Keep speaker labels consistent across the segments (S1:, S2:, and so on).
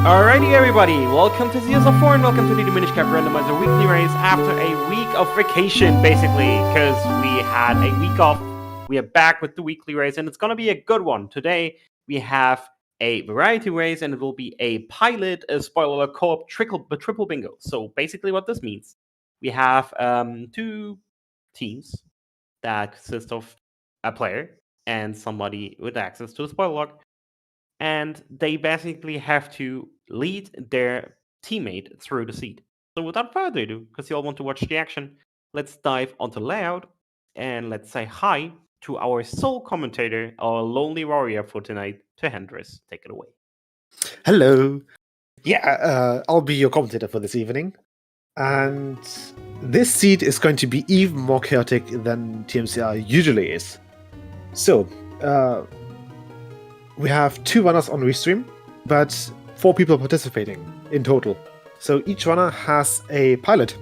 S1: Alrighty, everybody, welcome to ZeldaSpeedRuns and welcome to the Minish Randomizer weekly race after a week of vacation, basically, because we had a week off. We are back with the weekly race, and it's going to be a good one. Today, we have a variety race, and it will be a pilot, a spoiler alert, co-op triple bingo. So basically what this means, we have two teams that consist of a player and somebody with access to a spoiler log, and they basically have to lead their teammate through the seed. So without further ado, because you all want to watch the action, let's dive onto layout and let's say hi to our sole commentator, our lonely warrior for tonight, to Hendris. Take it away.
S2: Hello. Yeah, I'll be your commentator for this evening. And this seed is going to be even more chaotic than TMCR usually is. So, we have 2 runners on restream, but 4 people participating in total. So each runner has a pilot.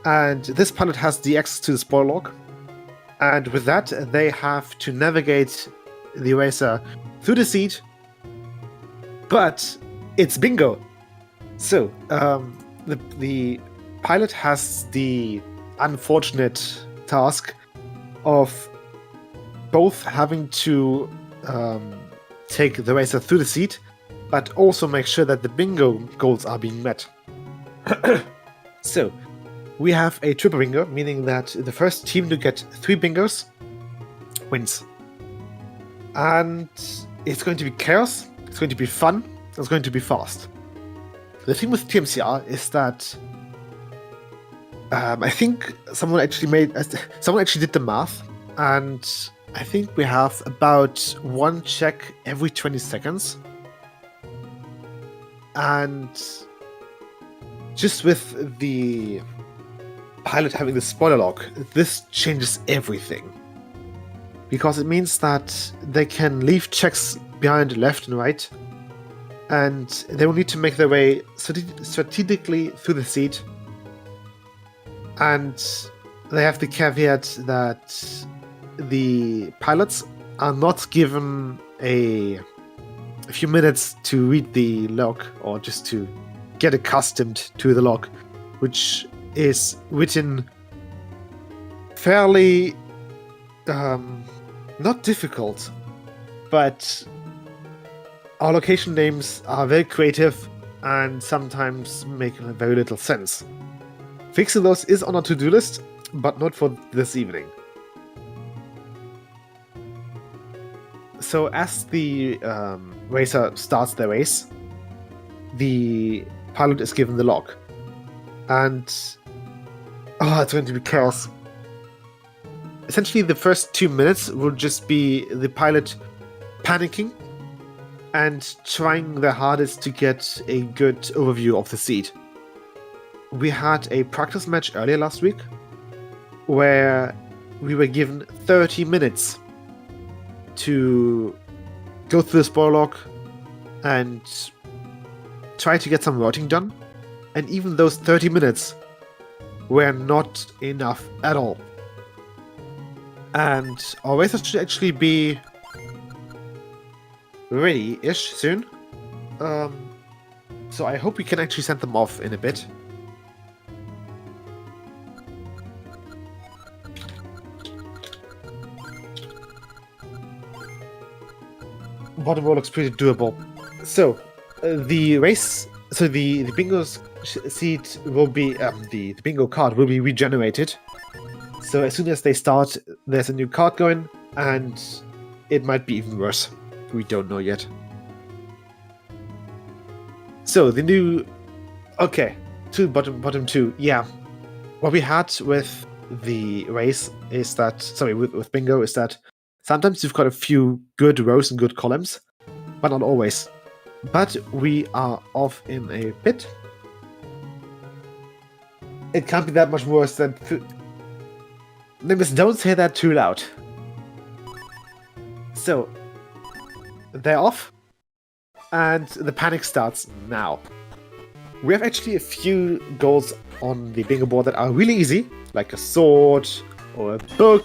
S2: And this pilot has the access to the spoiler log. And with that, they have to navigate the eraser through the seed. But it's bingo. So, the pilot has the unfortunate task of both having to take the racer through the seed, but also make sure that the bingo goals are being met. So, we have a triple bingo, meaning that the first team to get 3 bingos wins. And it's going to be chaos, it's going to be fun, it's going to be fast. The thing with TMCR is that I think someone actually did the math, and I think we have about 1 check every 20 seconds. And just with the pilot having the spoiler log, this changes everything. Because it means that they can leave checks behind left and right, and they will need to make their way strategically through the seed. And they have the caveat that the pilots are not given a few minutes to read the log, or just to get accustomed to the log, which is written fairly not difficult, but our location names are very creative and sometimes make very little sense. Fixing those is on our to-do list, but not for this evening. So as the racer starts the race, the pilot is given the log. And it's going to be chaos. Essentially, the first 2 minutes will just be the pilot panicking and trying their hardest to get a good overview of the seed. We had a practice match earlier last week where we were given 30 minutes to go through the spoiler log and try to get some routing done. And even those 30 minutes were not enough at all. And our racers should actually be ready-ish soon. So I hope we can actually send them off in a bit. Bottom row looks pretty doable. So the race, the bingo seed will be the bingo card will be regenerated. So as soon as they start, there's a new card going, and it might be even worse. We don't know yet. So the new, to bottom 2, yeah. What we had with the race is that, with bingo, is that sometimes you've got a few good rows and good columns, but not always. But we are off in a pit. It can't be that much worse than... Nimbus, don't say that too loud. So, they're off, and the panic starts now. We have actually a few goals on the bingo board that are really easy, like a sword or a book,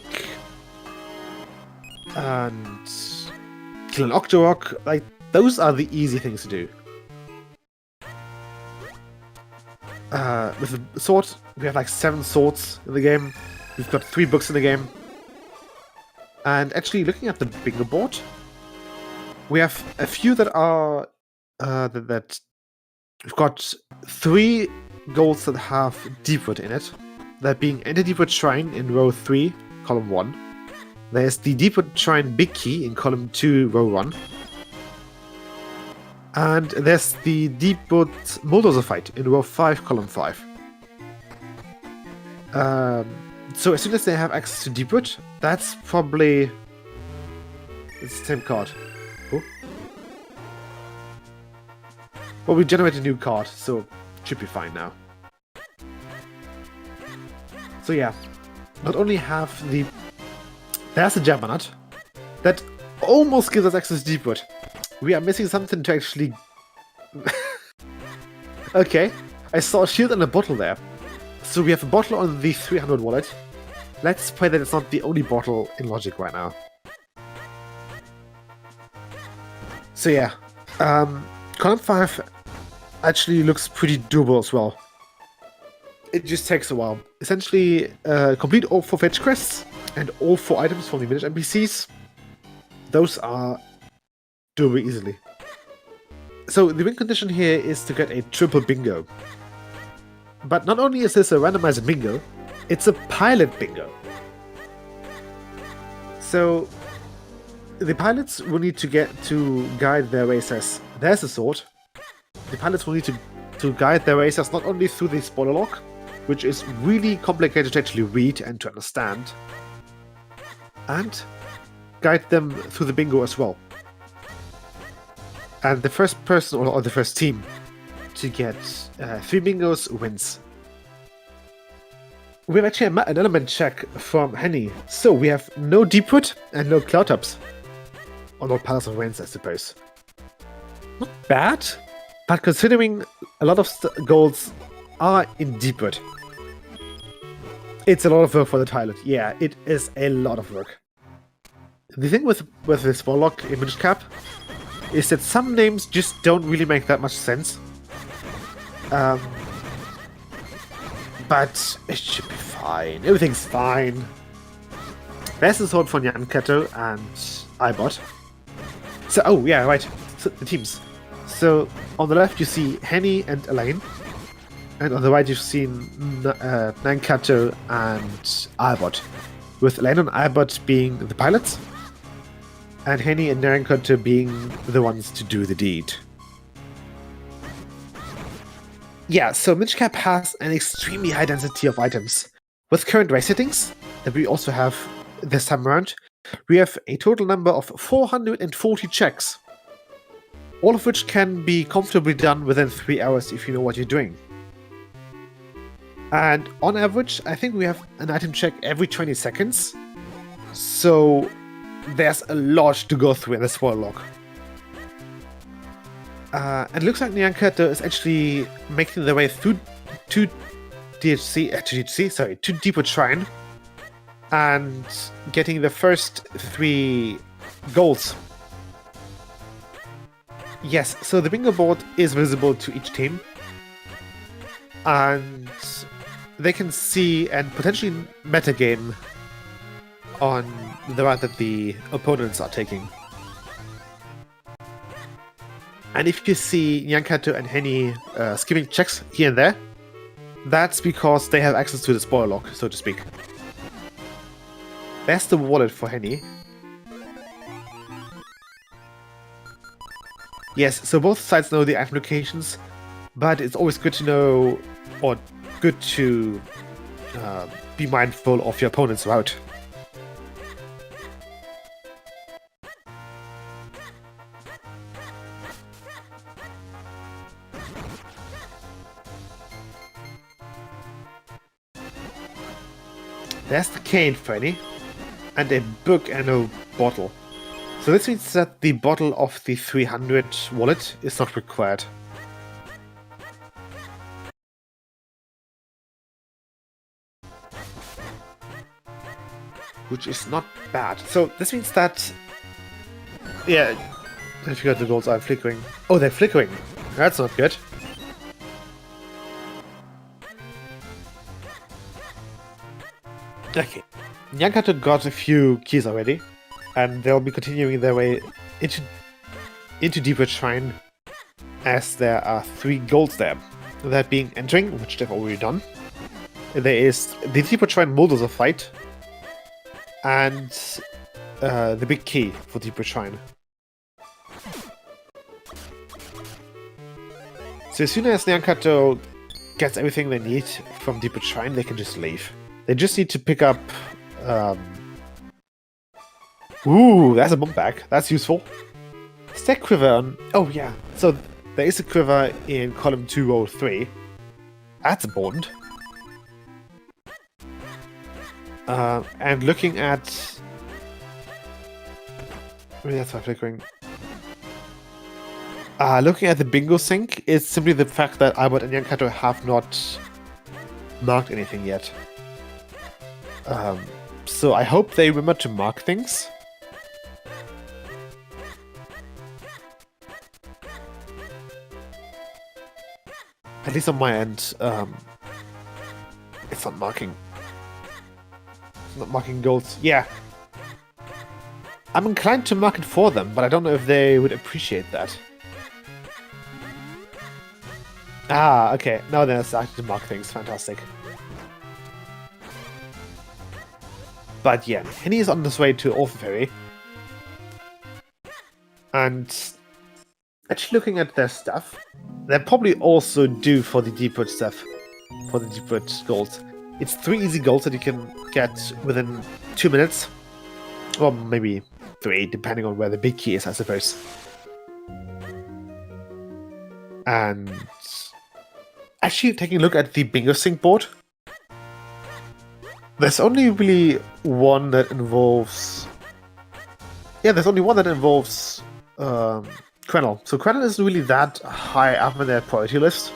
S2: and kill an Octorok. Like, those are the easy things to do. with the sword, we have like 7 swords in the game. We've got 3 books in the game. And actually, looking at the bingo board, we have a few that are that we've got 3 goals that have Deepwood in it. That being Enter Deepwood Shrine in row 3, column 1. There's the Deepwood Shrine Big Key in column 2, row 1. And there's the Deepwood Bulldozer Fight in row 5, column 5. So as soon as they have access to Deepwood, that's probably... It's the same card. Oh. Well, we generate a new card, so it should be fine now. So yeah, not only have the... There's a Jabba Nut that almost gives us access to Deepwood. We are missing something to actually... Okay, I saw a shield and a bottle there. So we have a bottle on the 300 wallet. Let's pray that it's not the only bottle in Logic right now. So yeah, column 5 actually looks pretty doable as well. It just takes a while. Essentially, complete all 4 fetch quests and all 4 items from the Minish NPCs. Those are doable easily. So the win condition here is to get a triple bingo. But not only is this a randomizer bingo, it's a pilot bingo. So the pilots will need to get to guide their racers. There's a sword. The pilots will need to guide their racers not only through the spoiler log, which is really complicated to actually read and to understand, and guide them through the bingo as well. And the first person or the first team to get 3 bingos wins. We have actually an element check from Henny. So we have no Deepwood and no Cloud Tops. Or no Palace of Winds, I suppose. Not bad, but considering a lot of goals are in Deepwood, it's a lot of work for the pilot. Yeah, it is a lot of work. The thing with the spoiler log image cap is that some names just don't really make that much sense. But it should be fine. Everything's fine. There's the sword from Yankato and iBot. So, oh yeah, right. So, the teams. So, on the left you see Henny and Elaine. And on the right you've seen Nankato and iBot. With Elaine and iBot being the pilots. And Henny and Nankato being the ones to do the deed. Yeah, so Minish Cap has an extremely high density of items. With current race settings, that we also have this time around, we have a total number of 440 checks. All of which can be comfortably done within 3 hours if you know what you're doing. And on average, I think we have an item check every 20 seconds. So there's a lot to go through in the spoiler log. And it looks like Nyankato is actually making their way through to Deepwood Shrine and getting the first 3 goals. Yes, so the bingo board is visible to each team. And they can see and potentially metagame on the route that the opponents are taking. And if you see Nyankato and Henny skipping checks here and there, that's because they have access to the spoiler log, so to speak. There's the wallet for Henny. Yes, so both sides know the item locations, but it's always good to know, or good to be mindful of your opponent's route. There's the cane for Henny, and a book and a bottle. So this means that the bottle of the 300 wallet is not required. Which is not bad. So this means that... Yeah, I forgot the goals are flickering. Oh, they're flickering. That's not good. Okay. Nyankato got a few keys already, and they'll be continuing their way into Deeper Shrine, as there are 3 goals there. That being entering, which they've already done. There is the Deeper Shrine Bulldozer fight, and the big key for Deeper Shrine. So as soon as Nyankato gets everything they need from Deeper Shrine, they can just leave. They just need to pick up... Ooh, that's a bump back. That's useful. Is there quiver on... Oh, yeah. So there is a quiver in column 2, row 3. That's important. And looking at... Maybe that's why flickering. Looking at the bingo sync, it's simply the fact that Albert and Nyankato have not marked anything yet. So I hope they remember to mark things. At least on my end, it's not marking. It's not marking goals. Yeah. I'm inclined to mark it for them, but I don't know if they would appreciate that. Ah, okay. Now there's actually to mark things. Fantastic. But yeah, Henny is on his way to Orphan Fairy. And actually looking at their stuff, they're probably also due for the Deep Root stuff. For the Deep Root gold. It's 3 easy golds that you can get within 2 minutes. Or maybe 3, depending on where the big key is, I suppose. And actually taking a look at the bingo sync board, there's only really one that involves... Yeah, there's only one that involves Quennel. So Quennel isn't really that high up in their priority list.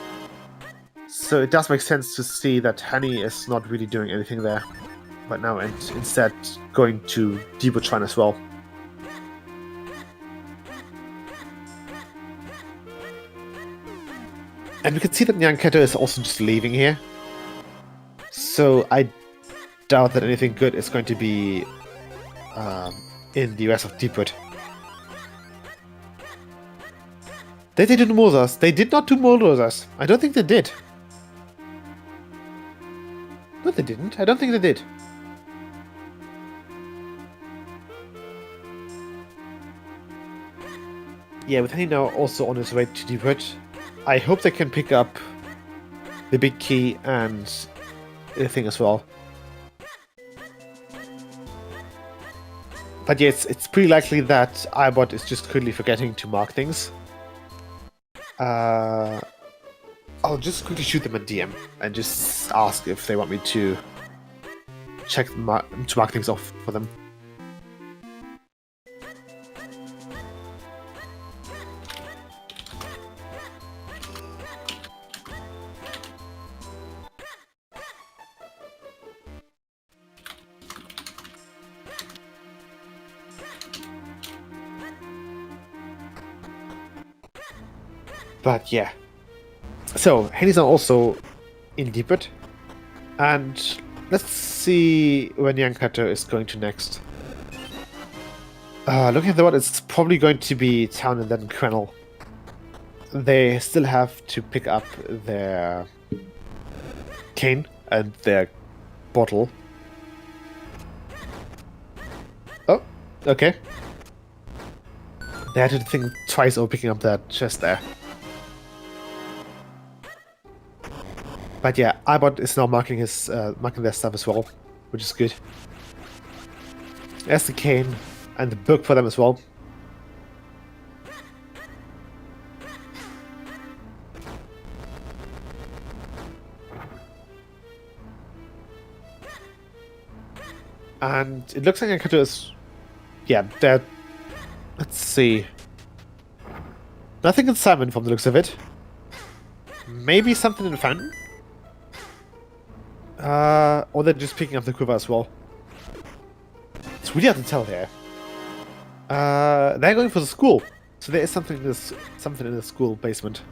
S2: So it does make sense to see that Henny is not really doing anything there right now, and instead going to Deeper Shrine as well. And we can see that Nyankato is also just leaving here. So I doubt that anything good is going to be in the rest of Deepwood. Did they do Mosas? They did not do Mosas. I don't think they did. No, they didn't. I don't think they did. Yeah, with Henny now also on his way to Deepwood, I hope they can pick up the big key and the thing as well. But yes, it's pretty likely that iBot is just quickly forgetting to mark things. I'll just quickly shoot them a DM and just ask if they want me to check to mark things off for them. But yeah. So, Henny's now also in Deepwood. And let's see where Nyankato is going to next. Looking at the one, it's probably going to be Town and then Quennel. They still have to pick up their cane and their bottle. Oh, okay. They had to think twice over picking up that chest there. But yeah, iBot is now marking his marking their stuff as well, which is good. There's the cane and the book for them as well. And it looks like Nyankato is... Yeah, they're... Let's see. Nothing in Simon from the looks of it. Maybe something in the fountain? Or they're just picking up the quiver as well. It's really hard to tell here. They're going for the school. So there is something in the school basement.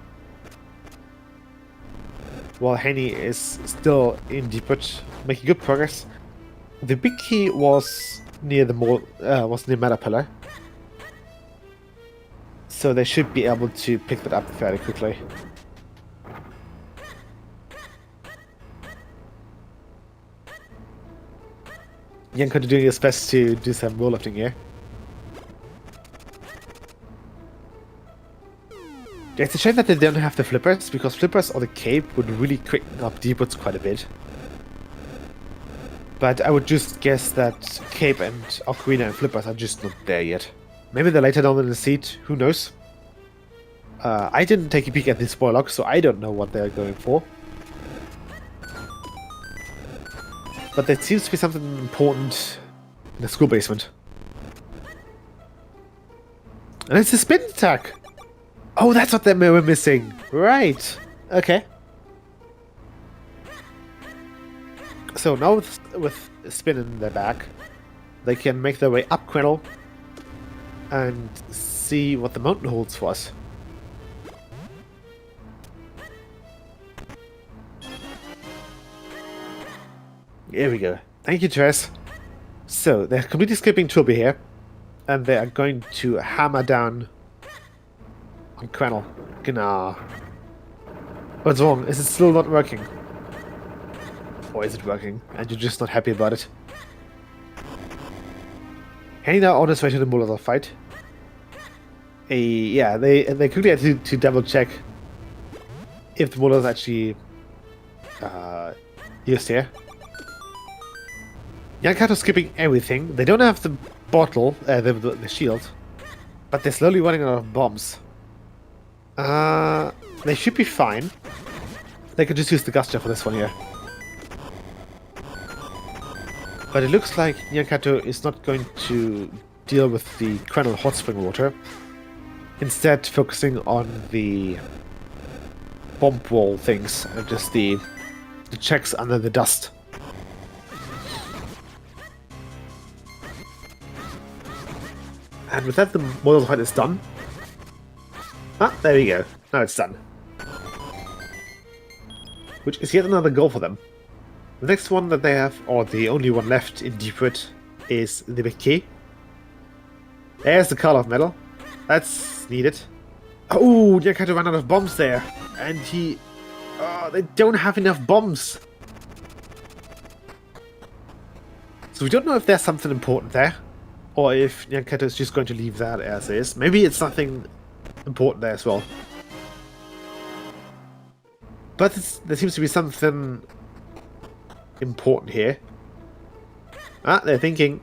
S2: While Henny is still in Deepwood, making good progress. The big key was near the Meta Pillar. So they should be able to pick that up fairly quickly. Yanko doing his best to do some wall lifting here. It's a shame that they don't have the flippers, because flippers or the cape would really quicken up D-boots quite a bit. But I would just guess that cape and ocarina and flippers are just not there yet. Maybe they're later down in the seat, who knows? I didn't take a peek at the spoiler log, so I don't know what they're going for. But there seems to be something important in the school basement. And it's a spin attack! Oh, that's what they were missing! Right! Okay. So now with spin in their back, they can make their way up Quennel and see what the mountain holds for us. Here we go. Thank you, Therese. So, they're completely skipping Trilby here, and they are going to hammer down on Quennel. Gna. What's wrong? Is it still not working? Or is it working, and you're just not happy about it? Henny now on his way to the Molotov fight. Yeah, they quickly had to double check if the Molotov actually used here. Yankato's skipping everything. They don't have the bottle, the shield, but they're slowly running out of bombs. They should be fine. They could just use the Gusture for this one here. But it looks like Nyankato is not going to deal with the Quennel hot spring water. Instead, focusing on the bomb wall things and just the checks under the dust. And with that, the Molotov fight is done. Ah, there we go. Now it's done. Which is yet another goal for them. The next one that they have, or the only one left in Deepwood, is the big key. There's the Call of Metal. That's needed. Oh, Nyankato ran out of bombs there. And he... Oh, they don't have enough bombs. So we don't know if there's something important there. Or if Nyankato is just going to leave that as is. Maybe it's something important there as well. But there seems to be something important here. Ah, they're thinking.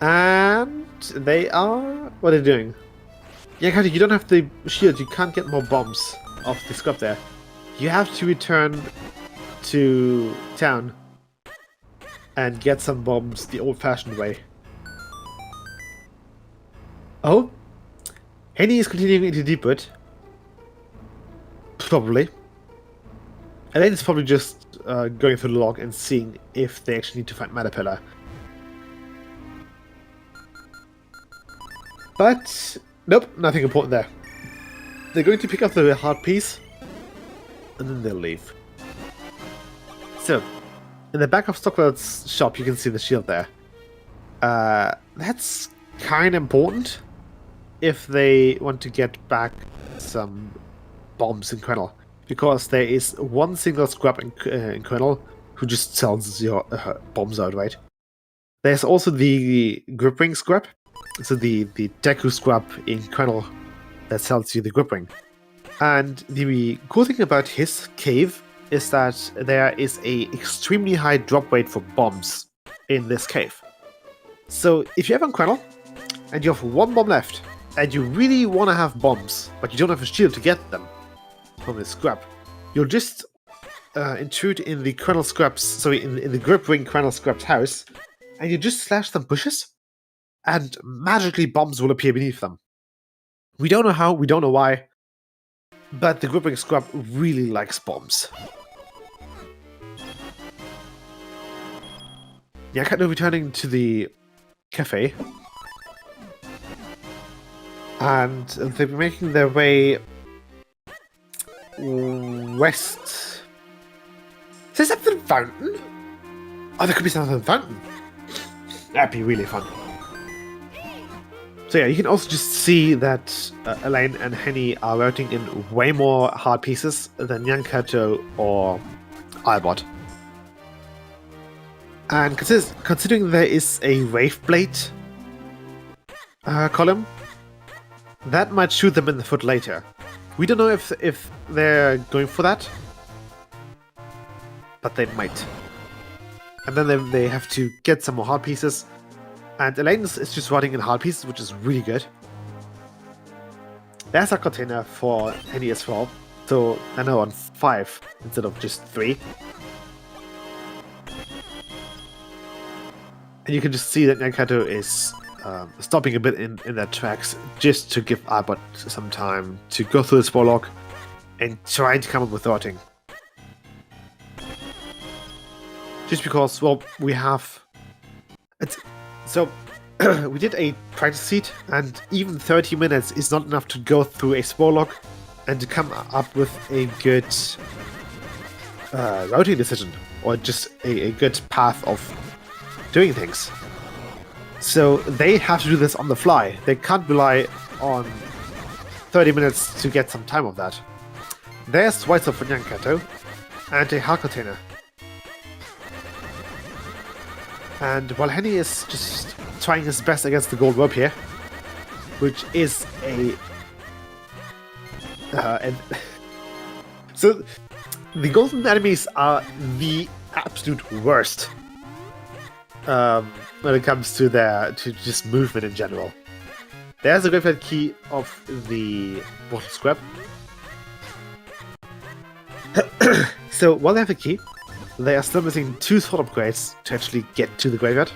S2: And they are... What are they doing? Nyankato, you don't have the shield. You can't get more bombs off the scrub there. You have to return to town and get some bombs the old-fashioned way. Oh? Henny is continuing into Deepwood. Probably. And then it's probably just going through the log and seeing if they actually need to find Matapilla. But, nope, nothing important there. They're going to pick up the hard piece and then they'll leave. So, in the back of Stockwell's shop, you can see the shield there. That's kind of important if they want to get back some bombs in Quennel. Because there is one single scrub in Quennel who just sells your bombs outright. There's also the grip ring scrub. So the Deku scrub in Quennel that sells you the grip ring. And the cool thing about his cave is that there is a extremely high drop rate for bombs in this cave. So if you have on Quennel and you have one bomb left and you really want to have bombs but you don't have a shield to get them from this scrub, you'll just intrude in the Quennel scrub's, sorry, in the grip ring Quennel scrub's house, and you just slash some bushes and magically bombs will appear beneath them. We don't know how, we don't know why, but the grip ring scrub really likes bombs. Nyankato returning to the cafe, and they're making their way west. Is there something fountain? Oh, there could be something fountain. That'd be really fun. So yeah, you can also just see that Elaine and Henny are routing in way more hard pieces than Nyankato or Albot. And considering there is a Wave Blade column, that might shoot them in the foot later. We don't know if they're going for that, but they might. And then they have to get some more hard pieces. And Elaine is just running in hard pieces, which is really good. There's a container for Henny as well. So I know on 5 instead of just 3. And you can just see that Nyankato is stopping a bit in their tracks just to give Albot some time to go through the spore lock and try to come up with routing. Just because, well, we have... So, we did a practice seed, and even 30 minutes is not enough to go through a spore lock and to come up with a good routing decision, or just a good path of doing things. So they have to do this on the fly. They can't rely on 30 minutes to get some time of that. There's White Sword for Nyankato, and a hard container. And while Henny is just trying his best against the gold rope here, which is a... So, the golden enemies are the absolute worst when it comes to just movement in general. There's a graveyard key of the bottle scrap. So, while they have a key, they are still missing 2 sword upgrades to actually get to the graveyard.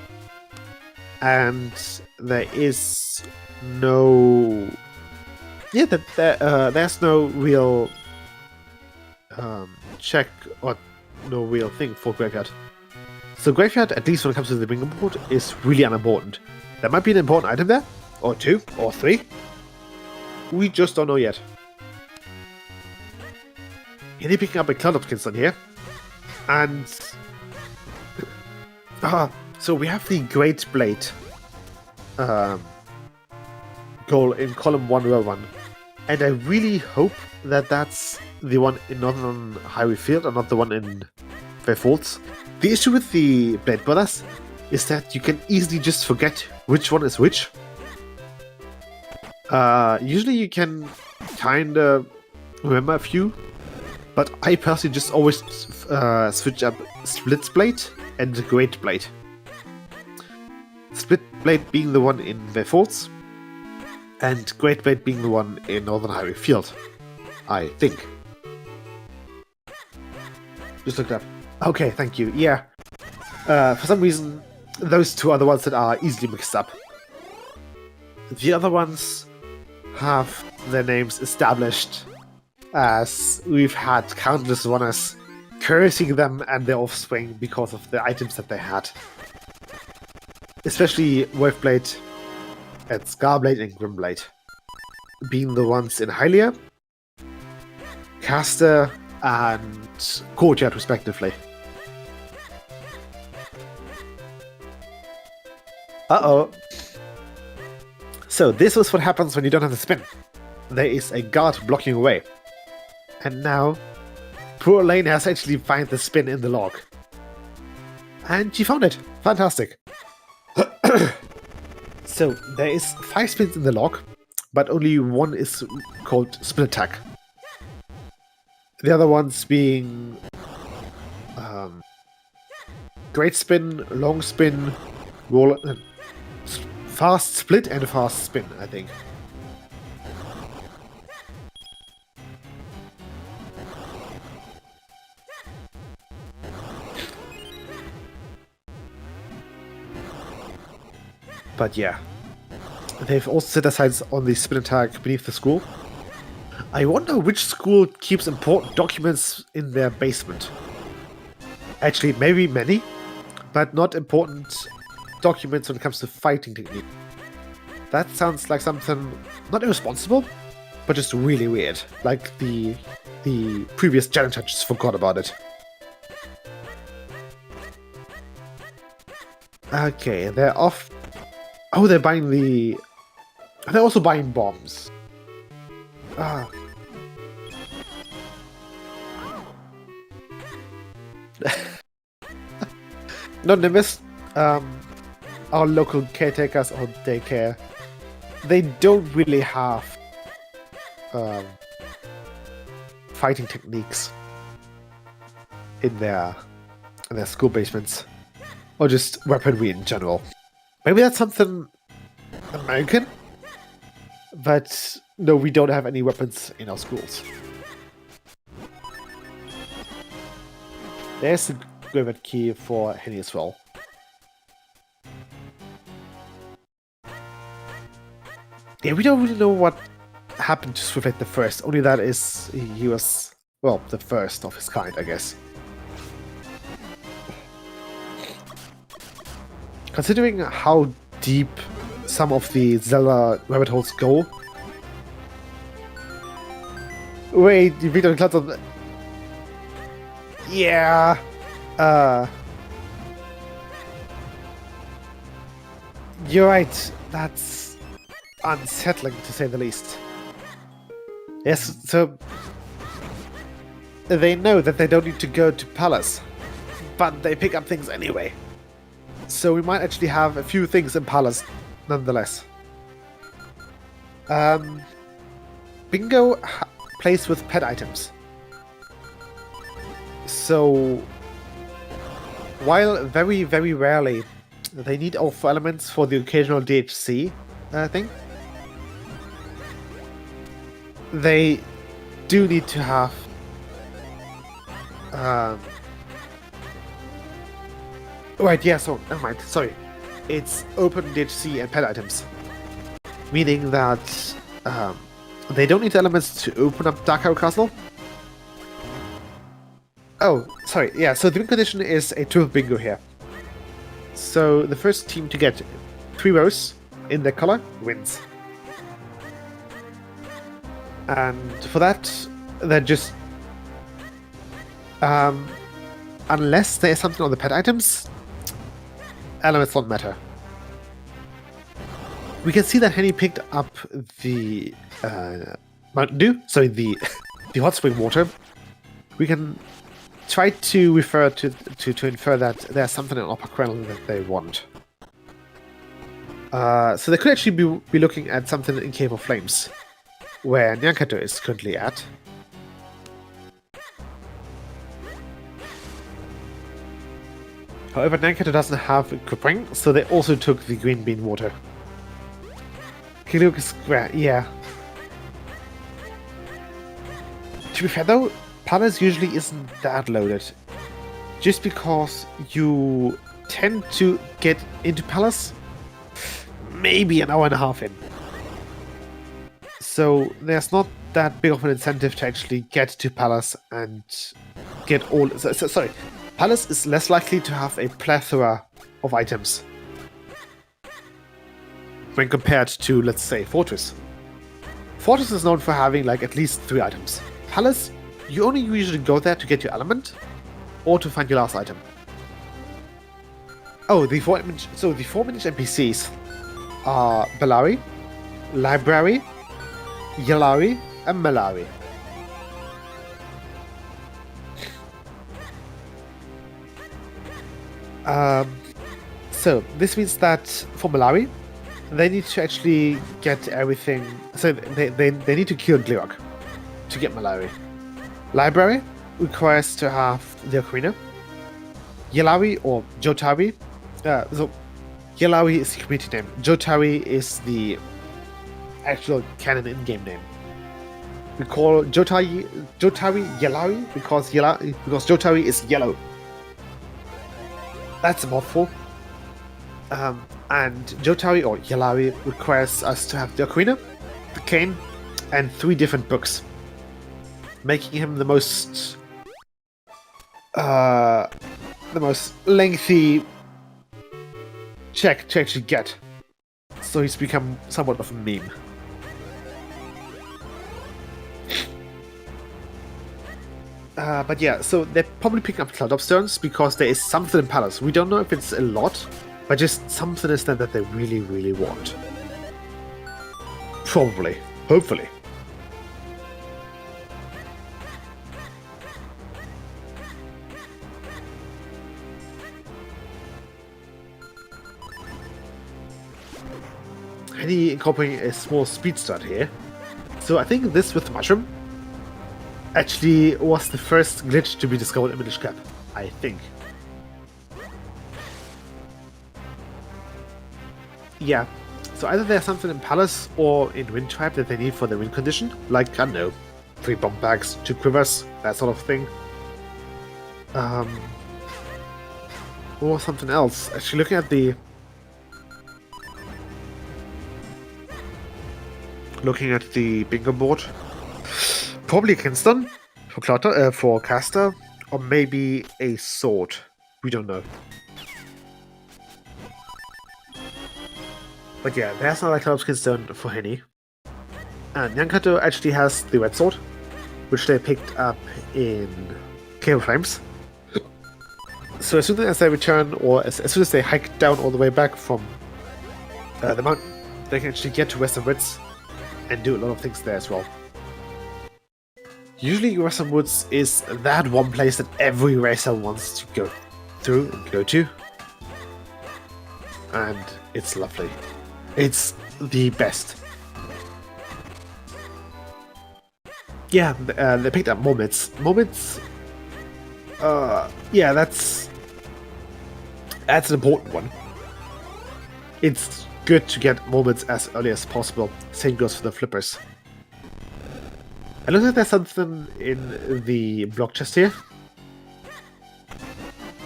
S2: And there is no... Yeah, there's no real check or no real thing for graveyard. So graveyard, at least when it comes to the bingo board, is really unimportant. There might be an important item there, or 2, or 3. We just don't know yet. Henny picking up a Cloud of Kinston here. And so we have the Great Blade goal in column 1, row 1, and I really hope that that's the one in Northern Highway Field and not the one in Fair Falls. The issue with the Blade Brothers is that you can easily just forget which one is which. Usually you can kinda remember a few, but I personally just always switch up Split Blade and Great Blade. Split Blade being the one in the Falls, and Great Blade being the one in Northern Highway Field, I think. Just looked up. Okay, thank you. Yeah. For some reason, those 2 are the ones that are easily mixed up. The other ones have their names established, as we've had countless runners cursing them and their offspring because of the items that they had. Especially Waveblade and Scarblade and Grimblade being the ones in Hylia, Caster, and Courtyard respectively. Uh-oh. So this was what happens when you don't have the spin. There is a guard blocking away. And now, poor Elaine has actually found the spin in the log. And she found it. Fantastic. So, there is 5 spins in the log, but only one is called spin attack. The other ones being great spin, long spin, roll, fast split, and fast spin, I think. But yeah, they've also set their sights on the spin attack beneath the school. I wonder which school keeps important documents in their basement. Actually, maybe many, but not important documents when it comes to fighting technique. That sounds like something not irresponsible, but just really weird. Like the previous janitor just forgot about it. Okay, they're off. Oh, they're buying the... They're also buying bombs. Ah. No, they missed our local caretakers or daycare. They don't really have fighting techniques in their school basements, or just weaponry in general. Maybe that's something American, but no, we don't have any weapons in our schools. There's the graveyard key for Henny as well. Yeah, we don't really know what happened to Swiftlet the First. Only that is he was, well, the first of his kind, I guess. Considering how deep some of the Zelda rabbit holes go. Wait, you beat on clouds on... Yeah. You're right. That's unsettling, to say the least. Yes, so they know that they don't need to go to Palace, but they pick up things anyway. So we might actually have a few things in Palace, nonetheless. Bingo plays with pet items. So, while very, very rarely they need all 4 elements for the occasional DHC thing, they do need to have right, yeah, so never mind, sorry. It's open DHC and pet items. Meaning that they don't need elements to open up Dark Arrow Castle. Oh, sorry, yeah, so the win condition is a triple bingo here. So the first team to get 3 rows in their color wins. And for that, they're just... unless there's something on the pet items, elements don't matter. We can see that Henny picked up the Mountain Dew, sorry, the hot spring water. We can try to refer to infer that there's something in Upper Kremlin that they want. So they could actually be looking at something in Cave of Flames, where Nyankato is currently at. However, Nyankato doesn't have Kupring, so they also took the green bean water. Kiluk Square, yeah. To be fair though, Palace usually isn't that loaded. Just because you tend to get into Palace maybe an hour and a half in. So there's not that big of an incentive to actually get to Palace and get all... sorry, Palace is less likely to have a plethora of items when compared to, let's say, Fortress. Fortress is known for having like at least 3 items. Palace, you only usually go there to get your element or to find your last item. Oh, the 4 image NPCs are Bellari, Library, Yalawi, and Malawi. So this means that for Malawi, they need to actually get everything. So they need to kill Glirok to get Malawi. Library requires to have the Ocarina. Yalawi or Jotari. So Yalawi is the community name. Jotari is the actual canon in-game name. We call Jotari Yalawi because Jotari is yellow. That's a mouthful. And Jotari or Yalawi requires us to have the Ocarina, the cane, and 3 different books, making him the most lengthy check to actually get. So he's become somewhat of a meme. But yeah, so they're probably picking up Cloud Stones because there is something in Palace. We don't know if it's a lot, but just something is there that they really, really want. Probably. Hopefully. Henny incorporating a small speed start here. So I think this with the mushroom actually was the first glitch to be discovered in Minish Cap. I think. Yeah. So either there's something in Palace or in Wind Tribe that they need for the wind condition. Like, I don't know, 3 bomb bags, 2 quivers, that sort of thing. Or something else. Actually looking at the bingo board, probably a Kinston for caster, or maybe a sword. We don't know. But yeah, there's another Cloud Kinston for Henny. And Nyankato actually has the red sword, which they picked up in Cable Flames. So as soon as they return, or as soon as they hike down all the way back from the mountain, they can actually get to Western Woods and do a lot of things there as well. Usually Western Woods is that one place that every racer wants to go through and go to. And it's lovely. It's the best. Yeah, they picked up moments. Moments, yeah, that's an important one. It's good to get moments as early as possible. Same goes for the flippers. I look like there's something in the block chest here.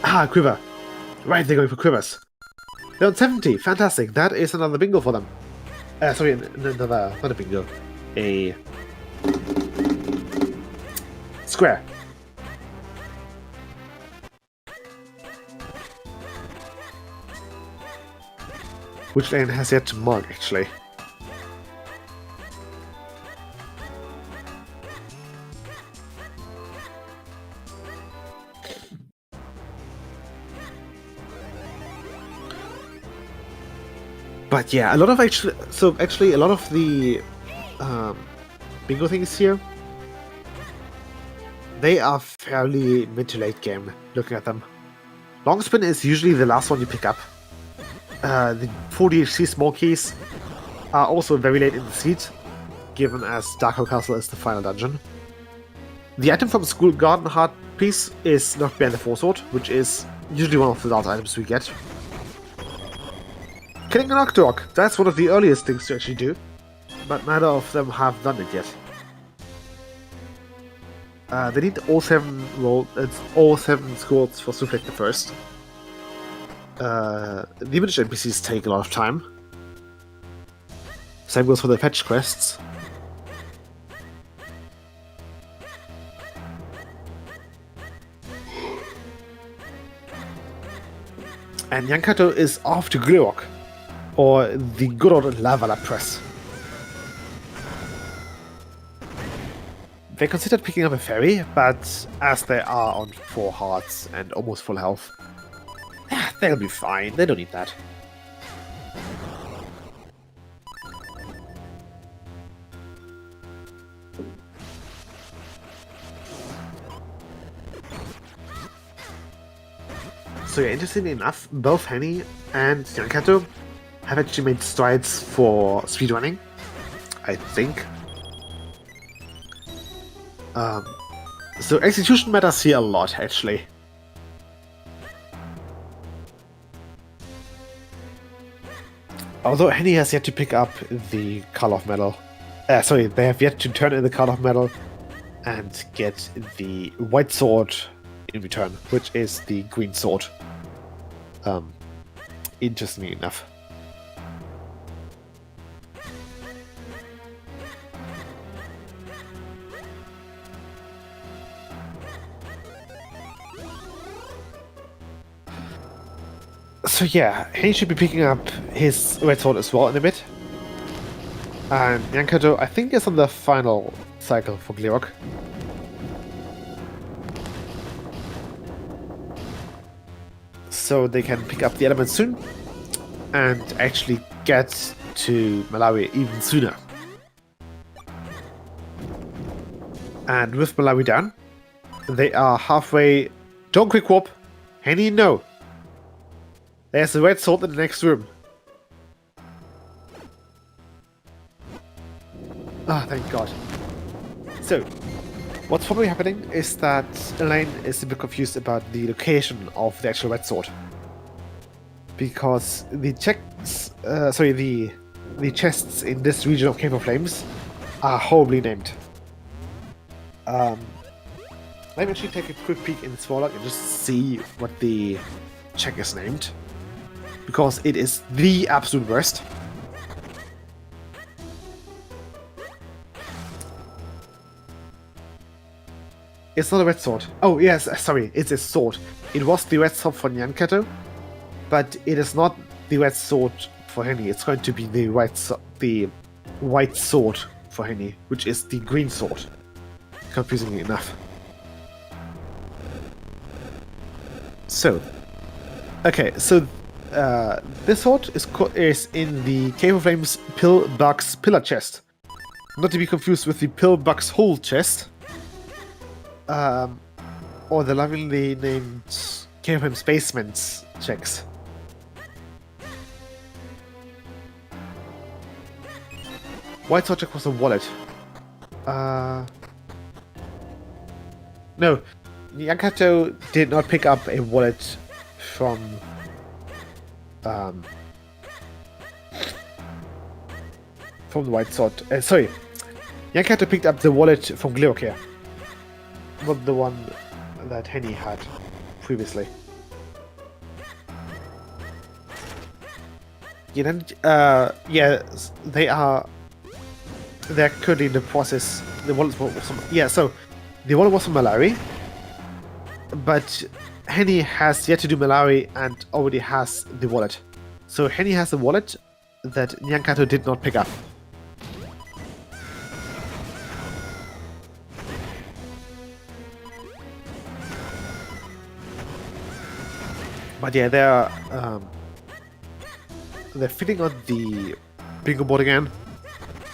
S2: Ah, quiver. Right, they're going for quivers. They're on 70. Fantastic. That is another bingo for them. Sorry, another, not a bingo. A square. Which lane has yet to mark, actually? But yeah, a lot of actually a lot of the bingo things here, they are fairly mid to late game, looking at them. Long spin is usually the last one you pick up. The 4 DHC small keys are also very late in the seed, given as Darkhold Castle is the final dungeon. The item from School Garden Heart piece is knocked behind the Forsword, which is usually one of the last items we get. Killing an Octorok, that's one of the earliest things to actually do, but neither of them have done it yet. They need all 7 scrolls for Suflect the first. The Minish NPCs take a lot of time. Same goes for the fetch quests. And Nyankato is off to Gluok, or the good old Lava Press. They considered picking up a ferry, but as they are on 4 hearts and almost full health, they'll be fine. They don't need that. So yeah, interestingly enough, both Henny and Nyankato have actually made strides for speedrunning, I think. So execution matters here a lot, actually. Although Henny has yet to pick up the Call of Metal. Sorry, they have yet to turn in the Call of Metal and get the white sword in return, which is the green sword. Interestingly enough. So yeah, he should be picking up his red sword as well in a bit. And Nyankato, I think, is on the final cycle for Gleerock. so they can pick up the element soon and actually get to Malawi even sooner. And with Malawi down, they are halfway. Don't quick warp. Henny, no. There's a red sword in the next room. Ah, thank God. So, what's probably happening is that Elaine is a bit confused about the location of the actual red sword. Because the the chests in this region of Cave of Flames are horribly named. Let me actually take a quick peek in Swarlock and just see what the check is named. Because it is the absolute worst. It's not a red sword. Oh, yes, sorry, it's a sword. It was the red sword for Nyankato, but it is not the red sword for Henny. It's going to be the white sword for Henny, which is the green sword. Confusingly enough. So, okay, so this sword is in the Cave of Flames Pillbug's pillar chest. Not to be confused with the Pillbug's hole chest. Or the lovingly named Cave of Flames basements checks. White sword check was a wallet. No, Nyankato did not pick up a wallet from the white sword. Sorry, Nyankato picked up the wallet from Gleocare, not the one that Henny had previously. Yeah, they're currently in the process. The wallet was from, so the wallet was from Malawi, but Henny has yet to do Malawi and already has the wallet. So Henny has a wallet that Nyankato did not pick up. But yeah, they're filling on the bingo board again,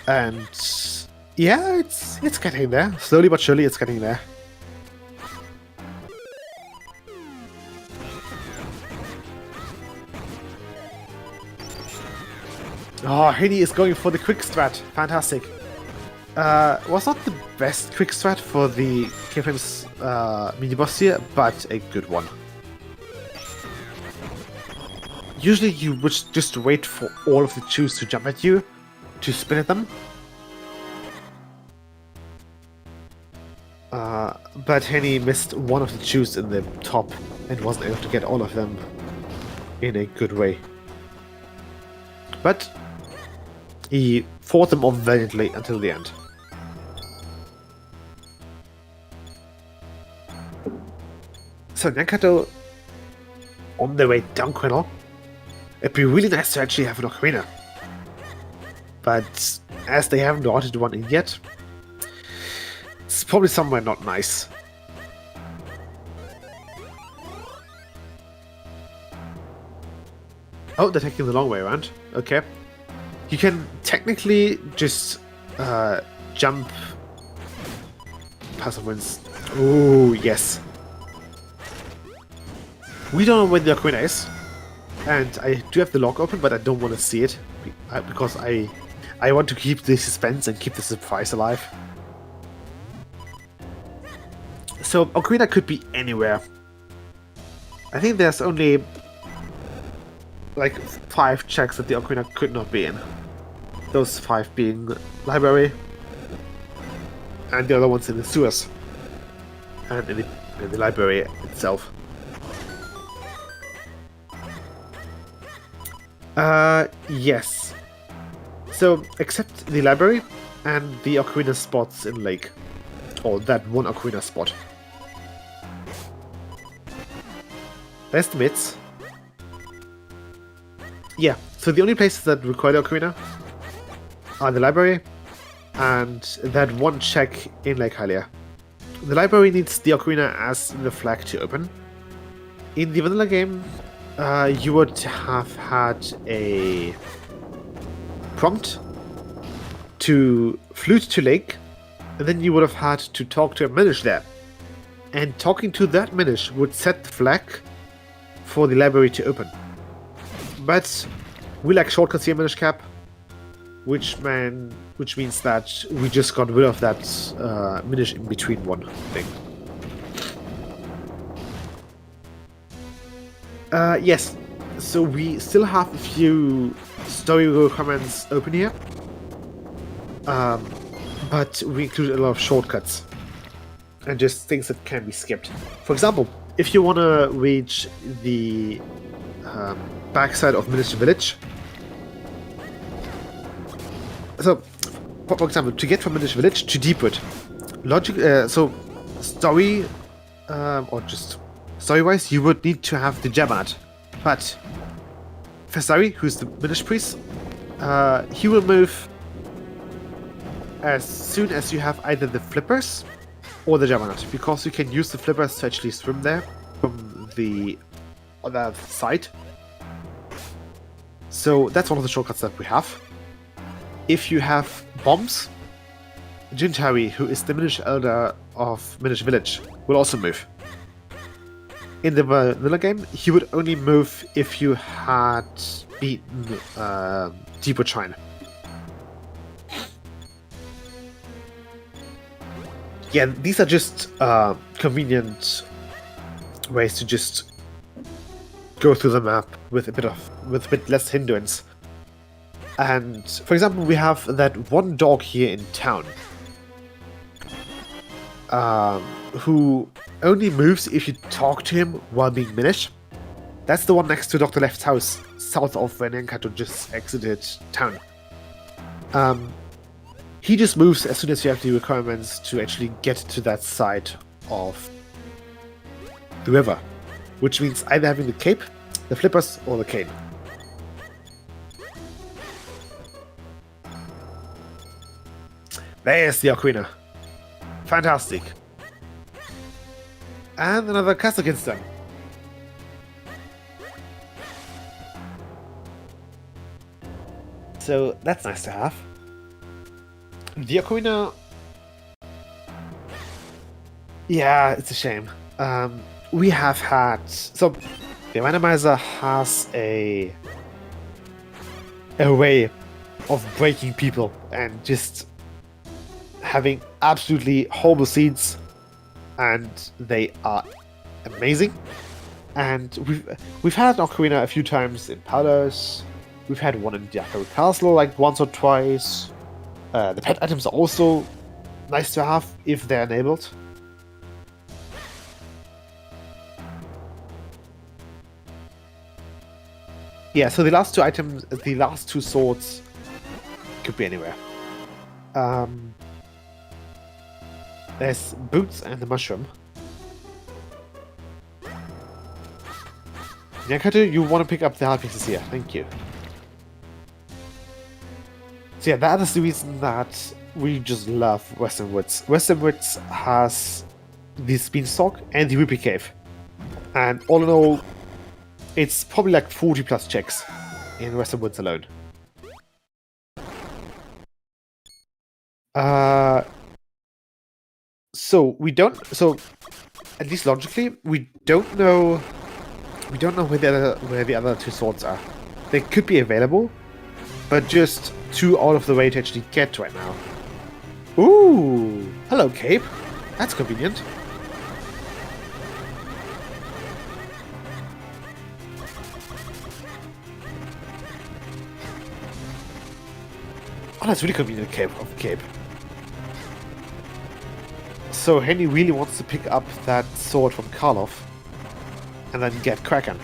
S2: and yeah, it's getting there. Slowly but surely, it's getting there. Oh, Henny is going for the quick strat. Fantastic. Was not the best quick strat for the Cave of Flames mini boss here, but a good one. Usually you would just wait for all of the chews to jump at you, to spin at them. But Henny missed one of the chews in the top and wasn't able to get all of them in a good way. But he fought them off valiantly until the end. So Nyankato on the way down Quinel. It'd be really nice to actually have an ocarina. But as they haven't ordered one in yet, it's probably somewhere not nice. Oh, they're taking the long way around. Okay. You can technically just jump past the winds. Oh, yes. We don't know where the ocarina is. And I do have the lock open, but I don't want to see it. Because I want to keep the suspense and keep the surprise alive. So, ocarina could be anywhere. I think there's only like 5 checks that the ocarina could not be in. Those 5 being library, and the other ones in the sewers, and in the library itself. Yes. So, except the library and the ocarina spots in Lake. Or that one ocarina spot. There's the myths. Yeah, so the only places that require the ocarina are the library and that one check in Lake Hylia. The library needs the ocarina as the flag to open. In the vanilla game, You would have had a prompt to flute to lake, and then you would have had to talk to a Minish there. And talking to that Minish would set the flag for the library to open. But we like shortcuts here, Minish Cap, which means that we just got rid of that Minish in between one thing. Yes, so we still have a few story requirements open here, but we include a lot of shortcuts and just things that can be skipped. For example, if you want to reach the backside of Minish Village, so for example, to get from Minish Village to Deepwood, story or just story-wise, you would need to have the Jabbat, but Fesari, who's the Minish priest, he will move as soon as you have either the flippers or the Jabbat, because you can use the flippers to actually swim there from the other side. So that's one of the shortcuts that we have. If you have bombs, Jintari, who is the Minish Elder of Minish Village, will also move. In the vanilla game, he would only move if you had beaten Deepwood Shrine. Yeah, these are just convenient ways to just go through the map with a bit less hindrance. And for example, we have that one dog here in town, who only moves if you talk to him while being Minish. That's the one next to Dr. Left's house, south of where Nenkato just exited town. He just moves as soon as you have the requirements to actually get to that side of the river, which means either having the cape, the flippers, or the cane. There's the Ocarina. Fantastic. And another Castle done. So that's nice to have. The Ocarina... Yeah, it's a shame. We have had... So, the Randomizer has a way of breaking people and just having absolutely horrible seeds, and they are amazing. And we've had Ocarina a few times in Palace. We've had one in Diakari Castle like once or twice. The pet items are also nice to have if they're enabled. Yeah, so the last two items, the last two swords could be anywhere. There's Boots and the Mushroom. Nyakato, you want to pick up the heart pieces here. Thank you. So yeah, that is the reason that we just love Western Woods. Western Woods has the Beanstalk and the Ruby Cave. And all in all, it's probably like 40 plus checks in Western Woods alone. So at least logically, we don't know where the other two swords are. They could be available, but just too out of the way to actually get right now. Ooh, hello, Cape. That's convenient. Oh, that's really convenient, Cape. So Henry really wants to pick up that sword from Karloff and then get Kraken.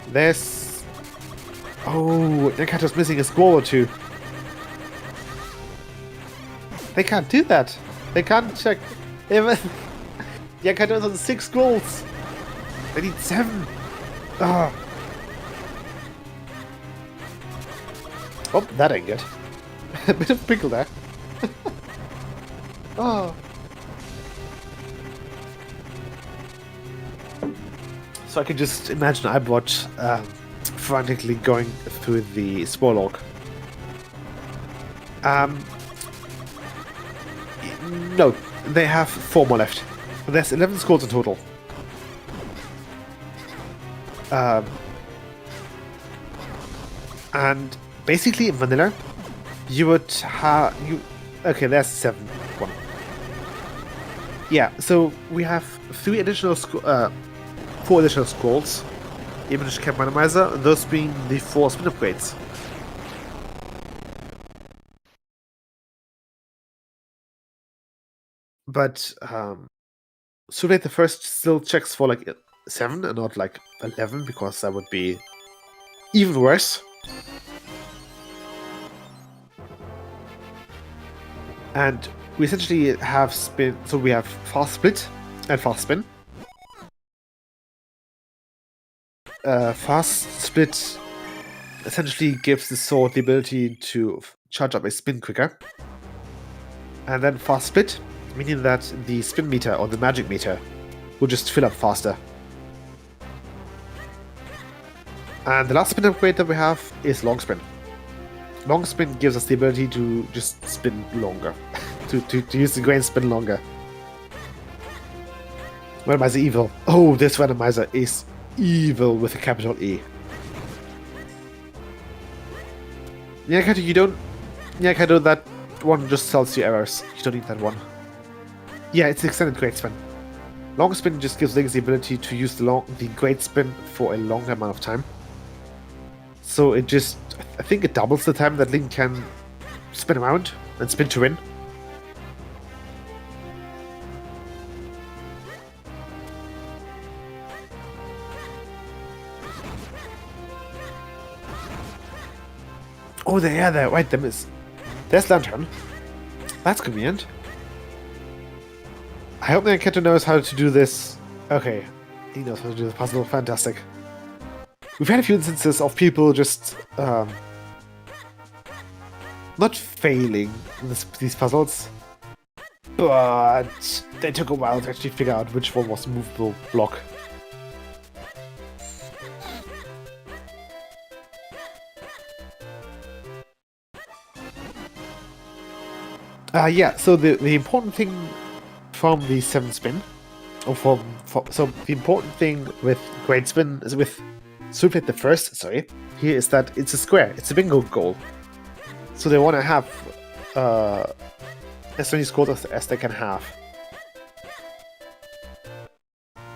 S2: There's... Oh, Nekato's missing a scroll or two. They can't do that. They can't check. Nekato's on 6 scrolls. They need 7. Ah. Oh, that ain't good. A bit of pickle there. Oh. So I can just imagine iBot frantically going through the spoil log. No, they have 4 more left. There's 11 scrolls in total. And basically in vanilla, you would have okay, there's 7 one. Yeah, so we have 4 additional scrolls. Minish Cap Randomizer, those being the 4 spin upgrades. But Sulate the First still checks for like 7 and not like 11, because that would be even worse. And we essentially have spin, so we have fast split and fast spin. Fast split essentially gives the sword the ability to charge up a spin quicker. And then fast split, meaning that the spin meter or the magic meter will just fill up faster. And the last spin upgrade that we have is long spin. Long spin gives us the ability to just spin longer. to use the grain spin longer. Randomizer evil. Oh, this randomizer is evil with a capital E. Yeah, you don't... Yeah, Kato, that one just tells you errors. You don't need that one. Yeah, it's extended great spin. Long spin just gives Link the ability to use the great spin for a longer amount of time. So it just... I think it doubles the time that Link can spin around and spin to win. Oh, there. Right, there's Lantern. That's convenient. I hope Nanketo knows how to do this. Okay, he knows how to do the puzzle. Fantastic. We've had a few instances of people just not failing these puzzles, but they took a while to actually figure out which one was the movable block. Yeah, so the important thing from the 7 spin, or so the important thing with great spin is with Sulate the First, sorry, here is that it's a square, it's a bingo goal. So they want to have as many scores as they can have.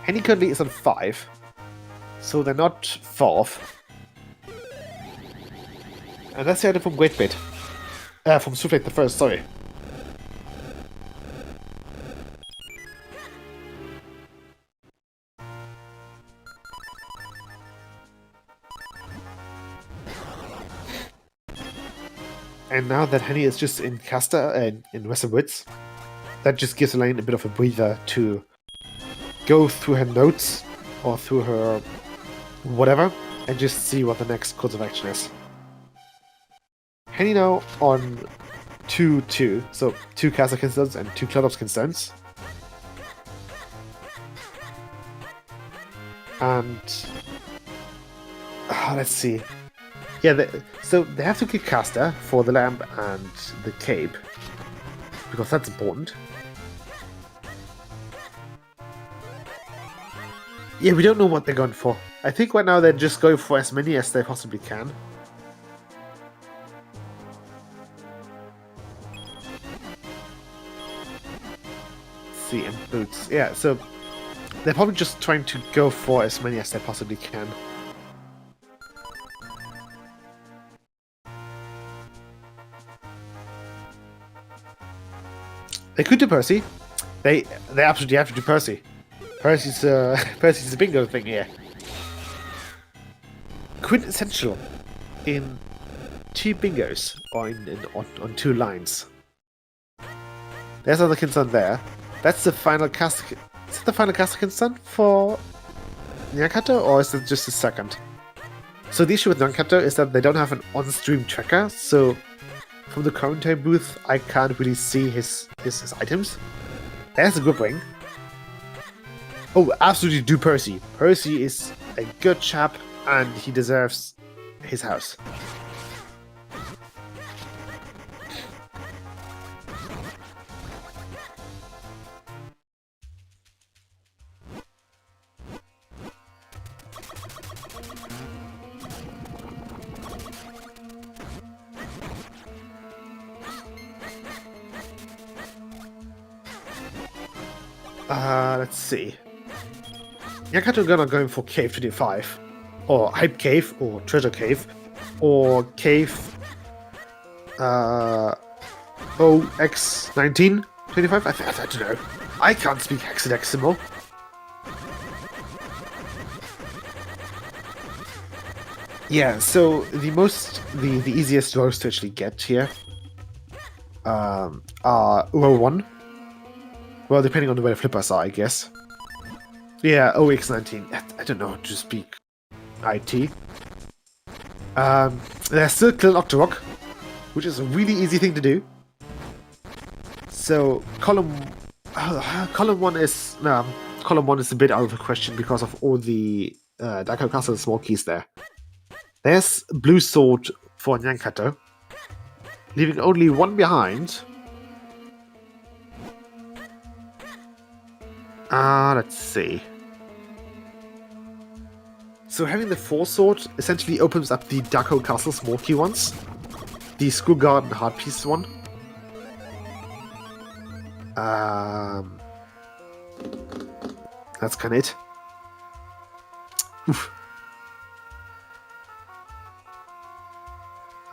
S2: Henny currently is on 5, so they're not far off. And that's the item from Great Bit. From Sulate the First, sorry. And now that Henny is just in Caster and in Western Woods, that just gives Elaine a bit of a breather to go through her notes or through her whatever and just see what the next course of action is. Henny now on 2-2, so 2 Caster Kinstones and 2 Cloudhops Kinstones. And let's see. Yeah, so they have to kill Caster for the lamp and the cape, because that's important. Yeah, we don't know what they're going for. I think right now they're just going for as many as they possibly can. Let's see, and boots. Yeah, so they're probably just trying to go for as many as they possibly can. They could do Percy. They absolutely have to do Percy. Percy's a bingo thing here. Quintessential in 2 bingos or on 2 lines. There's another Kinson there. That's the final cast. Is it the final Caster Kinson for Nyankato, or is it just the second? So the issue with Nyankato is that they don't have an on-stream tracker, so from the commentary booth, I can't really see his items. There's a grip ring. Oh, absolutely do Percy. Percy is a good chap, and he deserves his house. Let's see. Yakato gonna going for Cave 25, or Hype Cave, or Treasure Cave, or Cave OX1925. I don't know. I can't speak hexadecimal. Yeah, so the easiest rows to actually get here are row 1. Well, depending on where the flippers are, I guess. Yeah, OX19. I don't know how to speak IT. There's still Kill Octorok, which is a really easy thing to do. So column 1 is a bit out of the question because of all the Daiko Castle small keys there. There's Blue Sword for Nyankato, leaving only one behind. Let's see. So having the 4 sword essentially opens up the Daiko Castle small key ones. The School Garden hard piece one. That's kind of it. Oof.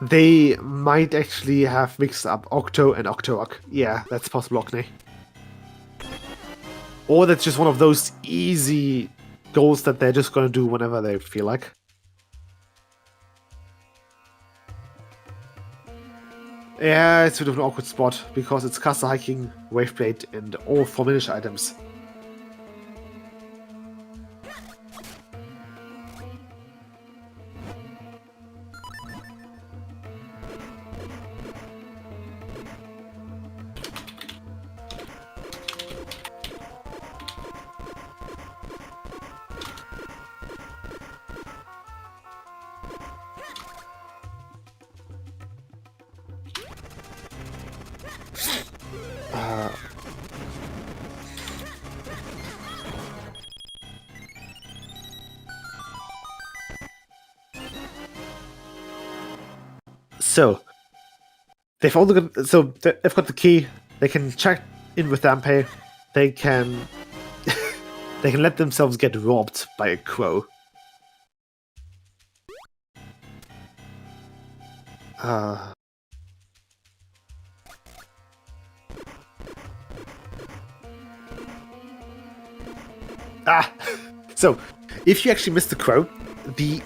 S2: They might actually have mixed up Octo and Octorok. Yeah, that's possible, Ocne. Or that's just one of those easy goals that they're just going to do whenever they feel like. Yeah, it's a bit of an awkward spot, because it's Castle Hiking, Waveblade, and all 4 Minish items. So they've got the key. They can check in with Dampe. They can they can let themselves get robbed by a crow. So if you actually miss the crow, the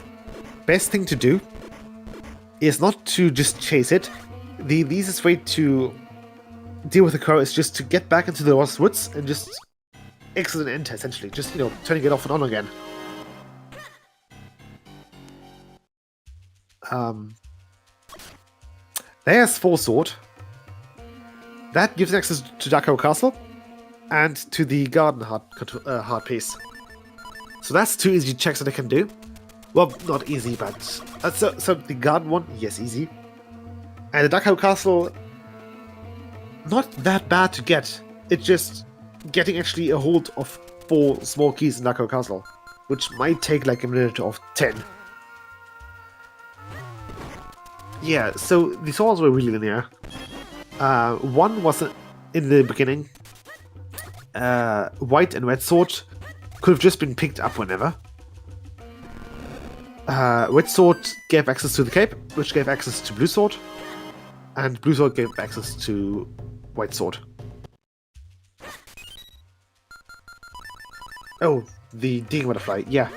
S2: best thing to do is not to just chase it. The easiest way to deal with the crow is just to get back into the Lost Woods and just exit and enter, essentially. Just, turning it off and on again. There's 4 sword. That gives access to Daiko Castle and to the garden hard piece. So that's 2 easy checks that I can do. Well, not easy, but... so the garden one, yes, easy. And the Daiko Castle, not that bad to get. It's just getting actually a hold of 4 small keys in Daiko Castle, which might take like a minute of 10. Yeah, so the swords were really linear. One was in the beginning. White and red sword could have just been picked up whenever. Red sword gave access to the cape, which gave access to blue sword, and blue sword gave access to white sword. Oh, the digging butterfly, yeah.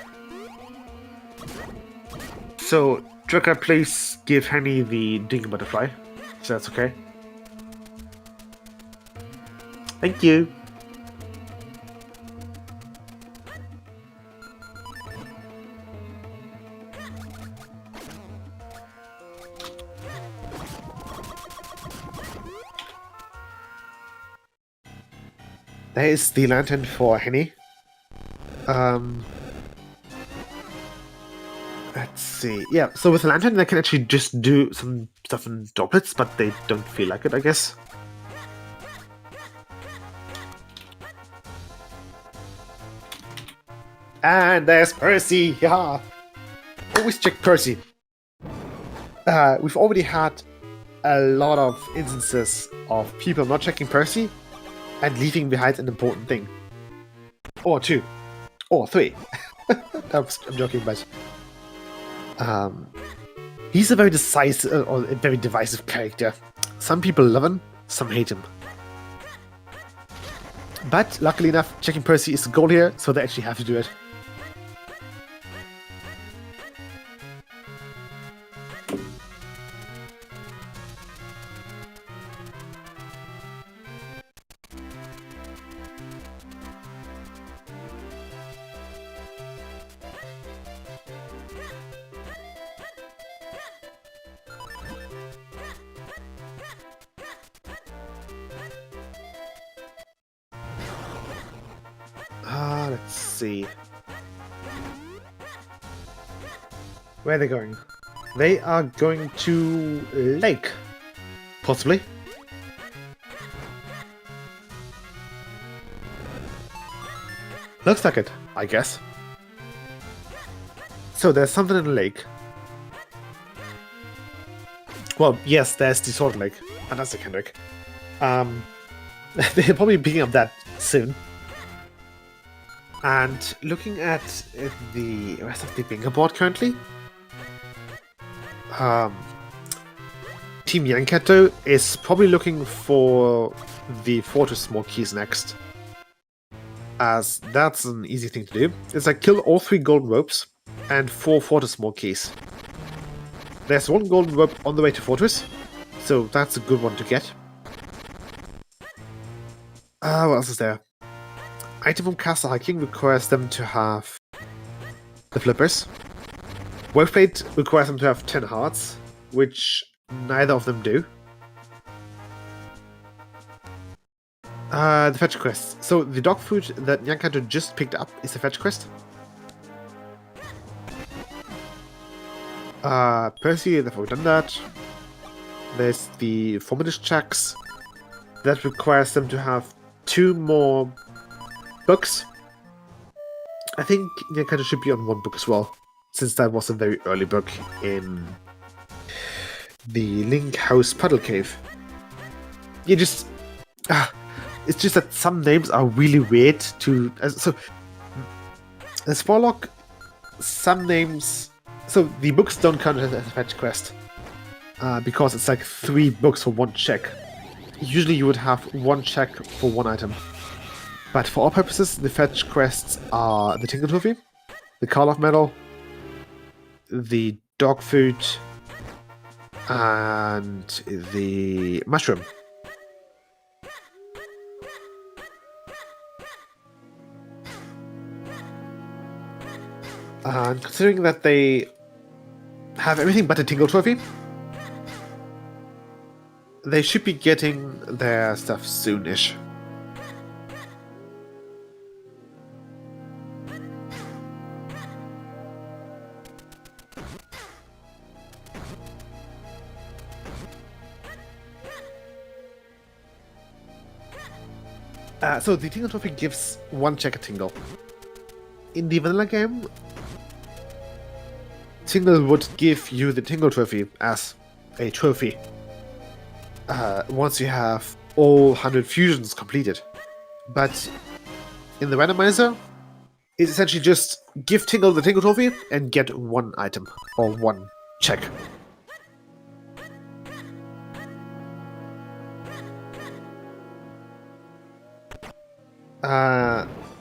S2: So, Drucker, please give Henny the digging butterfly, so that's okay. Thank you. There is the lantern for Henny. Let's see. Yeah, so with the lantern, they can actually just do some stuff in droplets, but they don't feel like it, I guess. And there's Percy! Yeah! Always check Percy. We've already had a lot of instances of people not checking Percy and leaving behind an important thing. Or two. Or three. I'm joking, but... he's a very decisive, or a very divisive character. Some people love him, some hate him. But, luckily enough, checking Percy is the goal here, so they actually have to do it. Let's see. Where are they going? They are going to Lake. Possibly. Looks like it, I guess. So there's something in the lake. Well, yes, there's the Sword Lake. And that's the Kendrick. They're probably picking up that soon. And looking at the rest of the bingo board currently, Team Yankato is probably looking for the Fortress Small Keys next, as that's an easy thing to do. It's like kill all 3 golden ropes and 4 Fortress Small Keys. There's 1 golden rope on the way to Fortress, so that's a good one to get. What else is there? Item from Castle Hiking requires them to have the flippers. Waveplate requires them to have 10 hearts, which neither of them do. The fetch quest. So the dog food that Yankato just picked up is the fetch quest. Percy, they've already done that. There's the Minish checks. That requires them to have 2 more books. I think Yankato should be on 1 book as well, since that was a very early book in the Link House Puddle Cave. You just... it's just that some names are really weird to... So, the Sporlock, some names... So, the books don't count as a fetch quest, because it's like 3 books for 1 check. Usually you would have 1 check for 1 item. But for all purposes, the fetch quests are the Tingle Trophy, the Call of Metal, the Dog Food, and the Mushroom. And considering that they have everything but a Tingle Trophy, they should be getting their stuff soonish. So the Tingle Trophy gives 1 check a Tingle. In the vanilla game, Tingle would give you the Tingle Trophy as a trophy once you have all 100 fusions completed. But in the Randomizer, it's essentially just give Tingle the Tingle Trophy and get 1 item or 1 check.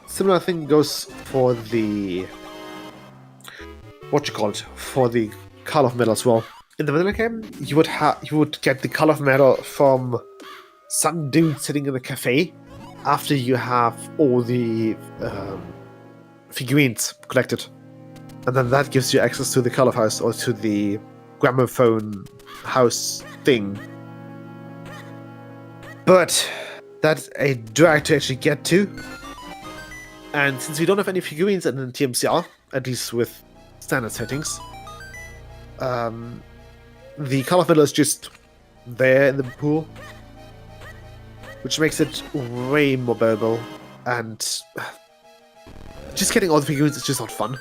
S2: Similar thing goes for the for the Call of Metal as well. In the vanilla game, you would get the Call of Metal from some dude sitting in a cafe after you have all the figurines collected, and then that gives you access to the Call of House or to the gramophone house thing. But that's a drag to actually get to. And since we don't have any figurines in TMCR, at least with standard settings, the color fiddle is just there in the pool, which makes it way more bearable, and just getting all the figurines is just not fun.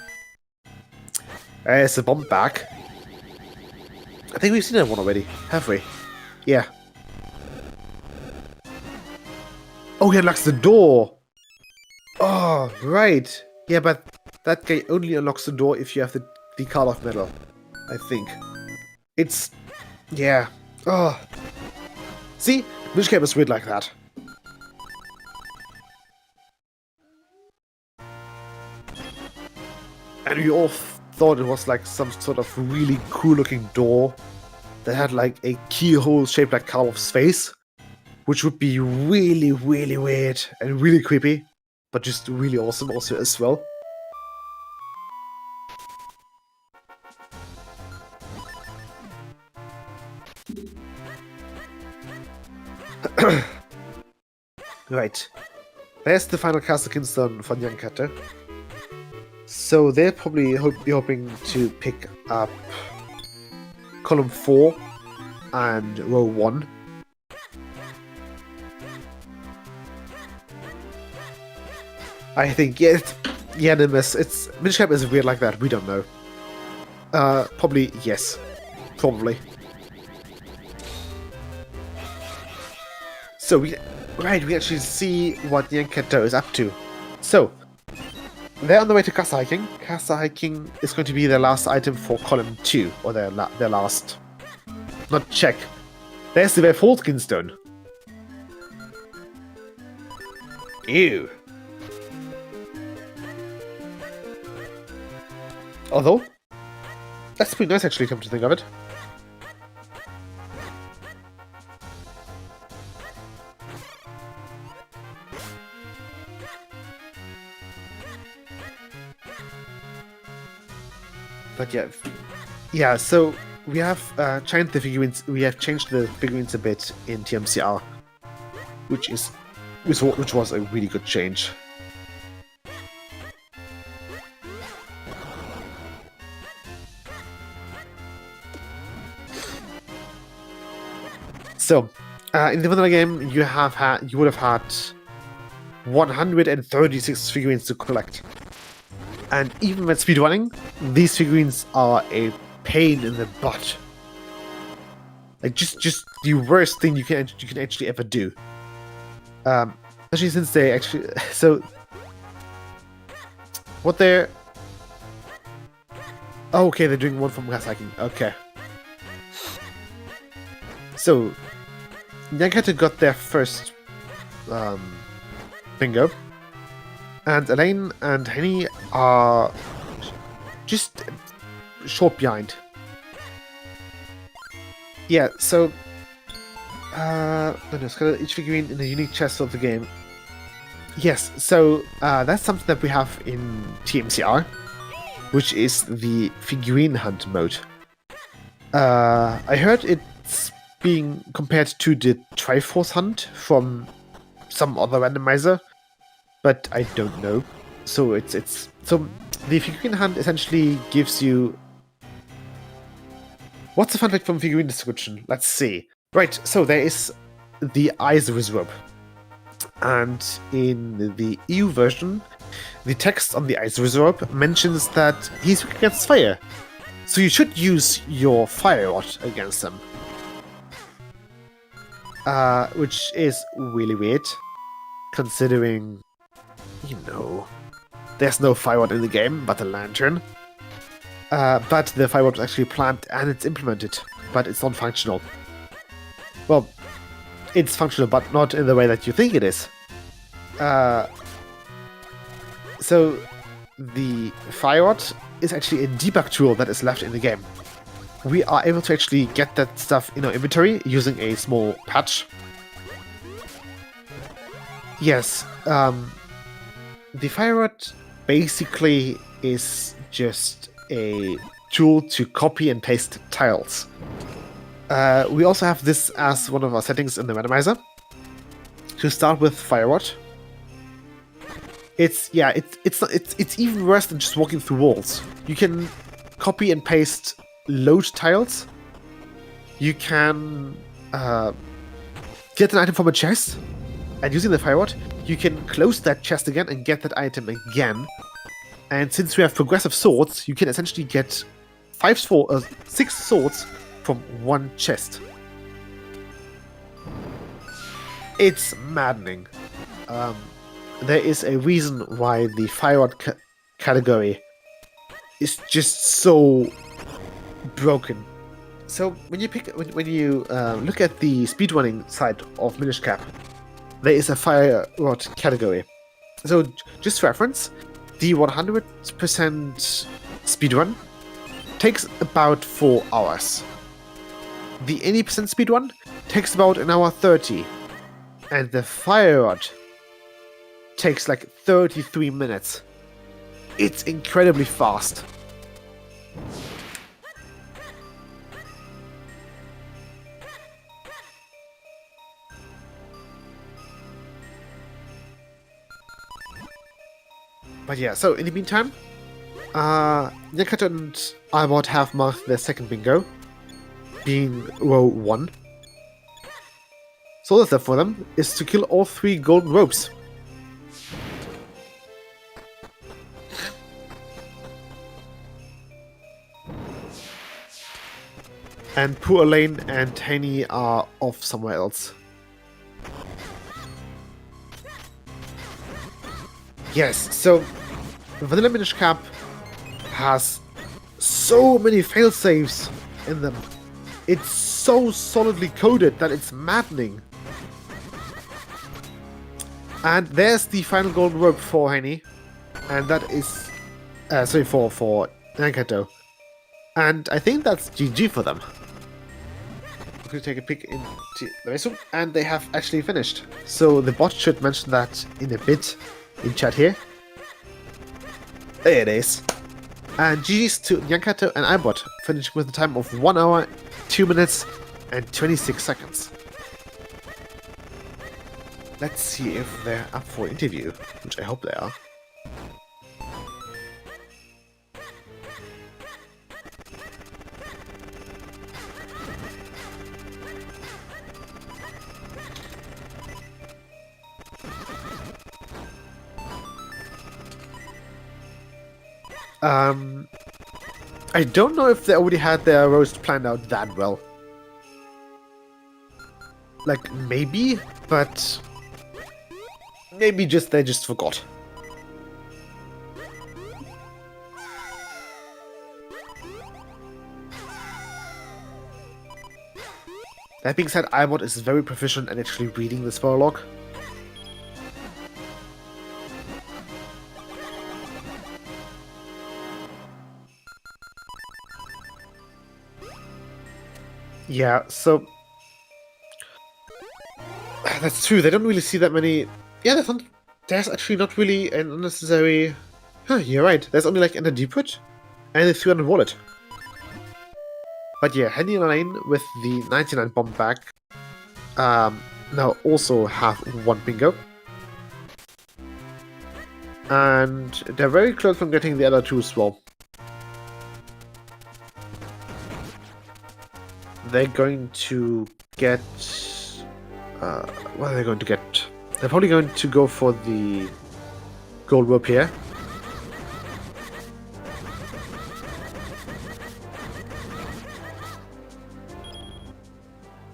S2: There's a bomb bag. I think we've seen that one already, have we? Yeah. Oh, he unlocks the door! Oh, right. Yeah, but that guy only unlocks the door if you have the card of metal, I think. It's... yeah. Oh. See? Minish Cap is weird like that. And we all thought it was like some sort of really cool looking door that had like a keyhole shaped like Karloff's face, which would be really, really weird and really creepy, but just really awesome also as well. Right. There's the final Castle Kinstone von Jankette. So they're probably be hoping to pick up column 4 and row 1. I think, yeah, it's Minish Cap is weird like that, we don't know. Probably, yes. Probably. So, we actually see what Jankette is up to. So, they're on the way to Casa Hiking. Casa Hiking is going to be their last item for column 2, or their last... not check. There's the Fourth Kinstone. Ew. Although, that's pretty nice actually, come to think of it. But yeah, so we have changed the figurines. We have changed the figurines a bit in TMCR, which was a really good change. So, in the vanilla game, you would have had 136 figurines to collect. And even when speedrunning, these figurines are a pain in the butt. Like just the worst thing you can actually ever do. Especially since they actually so what they're oh, okay, they're doing one from Casa Hiking. Okay. So Jankette got their first bingo. And Elaine and Henny are just short behind. Yeah, so each figurine in a unique chest of the game. Yes, so that's something that we have in TMCR, which is the figurine hunt mode. I heard it's being compared to the Triforce hunt from some other randomizer, but I don't know. So so the figurine hunt essentially gives you... What's the fun fact from figurine description? Let's see. Right, so there is the Isis robe. And in the EU version, the text on the Isis robe mentions that he's weak against fire. So you should use your fire rod against him. Which is really weird, considering... you know, there's no fire rod in the game, but a lantern. But the fire rod was actually planned and it's implemented, but it's not functional. Well, it's functional, but not in the way that you think it is. So, the fire rod is actually a debug tool that is left in the game. We are able to actually get that stuff in our inventory using a small patch. Yes, the fire rod basically is just a tool to copy and paste tiles. We also have this as one of our settings in the randomizer. To start with fire rod, It's even worse than just walking through walls. You can copy and paste load tiles. You can get an item from a chest, and using the fire rod, you can close that chest again and get that item again. And since we have progressive swords, you can essentially get 6 swords from one chest. It's maddening. There is a reason why the fire rod category is just so broken. So when you look at the speedrunning side of Minish Cap, there is a fire rod category. So just for reference, the 100% speedrun takes about 4 hours. The 80% speedrun takes about 1 hour 30. And the fire rod takes like 33 minutes. It's incredibly fast. But yeah, so in the meantime, Nyakato and Albot have marked their second bingo, being row 1. So all that's left for them is to kill all 3 golden ropes. And poor Elaine and Haney are off somewhere else. Yes, so Vanilla Minish Cap has so many failsafes in them. It's so solidly coded that it's maddening. And there's the final golden rope for Haney, and that is for Nankato. And I think that's GG for them. I'm going to take a peek into the race room, and they have actually finished. So the bot should mention that in a bit in chat here. There it is. And GG's to Nyankato and iBot, finishing with a time of 1 hour, 2 minutes, and 26 seconds. Let's see if they're up for an interview, which I hope they are. I don't know if they already had their roast planned out that well. Like, maybe, but maybe they just forgot. That being said, iBot is very proficient at actually reading the spell log. Yeah, so that's true. They don't really see that many. Yeah, there's actually not really an unnecessary. Huh, you're right. There's only like an depot and a 300 wallet. But yeah, Henny and Elaine with the 99 bomb back now also have 1 bingo. And they're very close from getting the other 2 as well. They're going to get... what are they going to get? They're probably going to go for the gold rope here.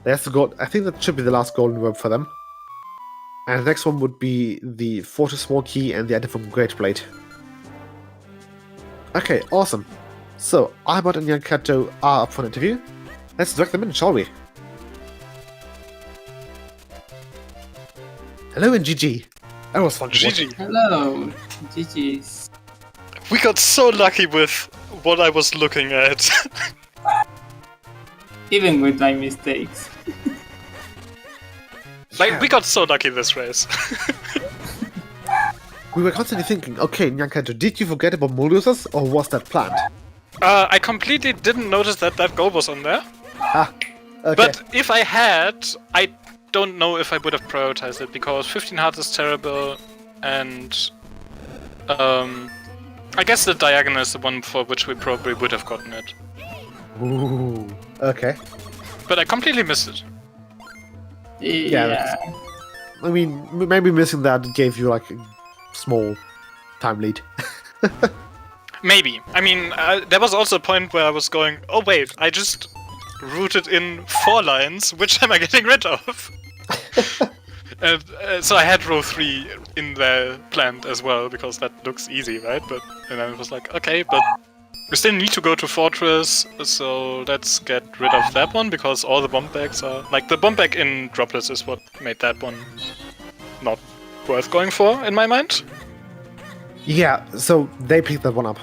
S2: There's the gold. I think that should be the last golden rope for them. And the next one would be the Fortress Small Key and the item from Great Blade. Okay, awesome. So, iBot and Yankato are up for an interview. Let's drag them in, shall we? Hello and GG. That was fun.
S3: GG.
S4: Hello, GG's.
S3: We got so lucky with what I was looking at.
S4: Even with my mistakes.
S3: Like, we got so lucky this race.
S2: We were constantly thinking, okay, Nyankato, did you forget about Molduses, or was that planned?
S3: I completely didn't notice that goal was on there.
S2: Ah, okay.
S3: But if I had, I don't know if I would have prioritized it, because 15 hearts is terrible, and I guess the diagonal is the one for which we probably would have gotten it.
S2: Ooh. Okay.
S3: But I completely missed it.
S4: Yeah.
S2: I mean, maybe missing that gave you like a small time lead.
S3: Maybe. I mean, there was also a point where I was going, oh wait, I just routed in 4 lines, which am I getting rid of? So I had row 3 in there planned as well, because that looks easy, right? And then it was like, okay, but we still need to go to Fortress, so let's get rid of that one, because all the bomb bags are... Like, the bomb bag in droplets is what made that one not worth going for, in my mind.
S2: Yeah, so they picked that one up.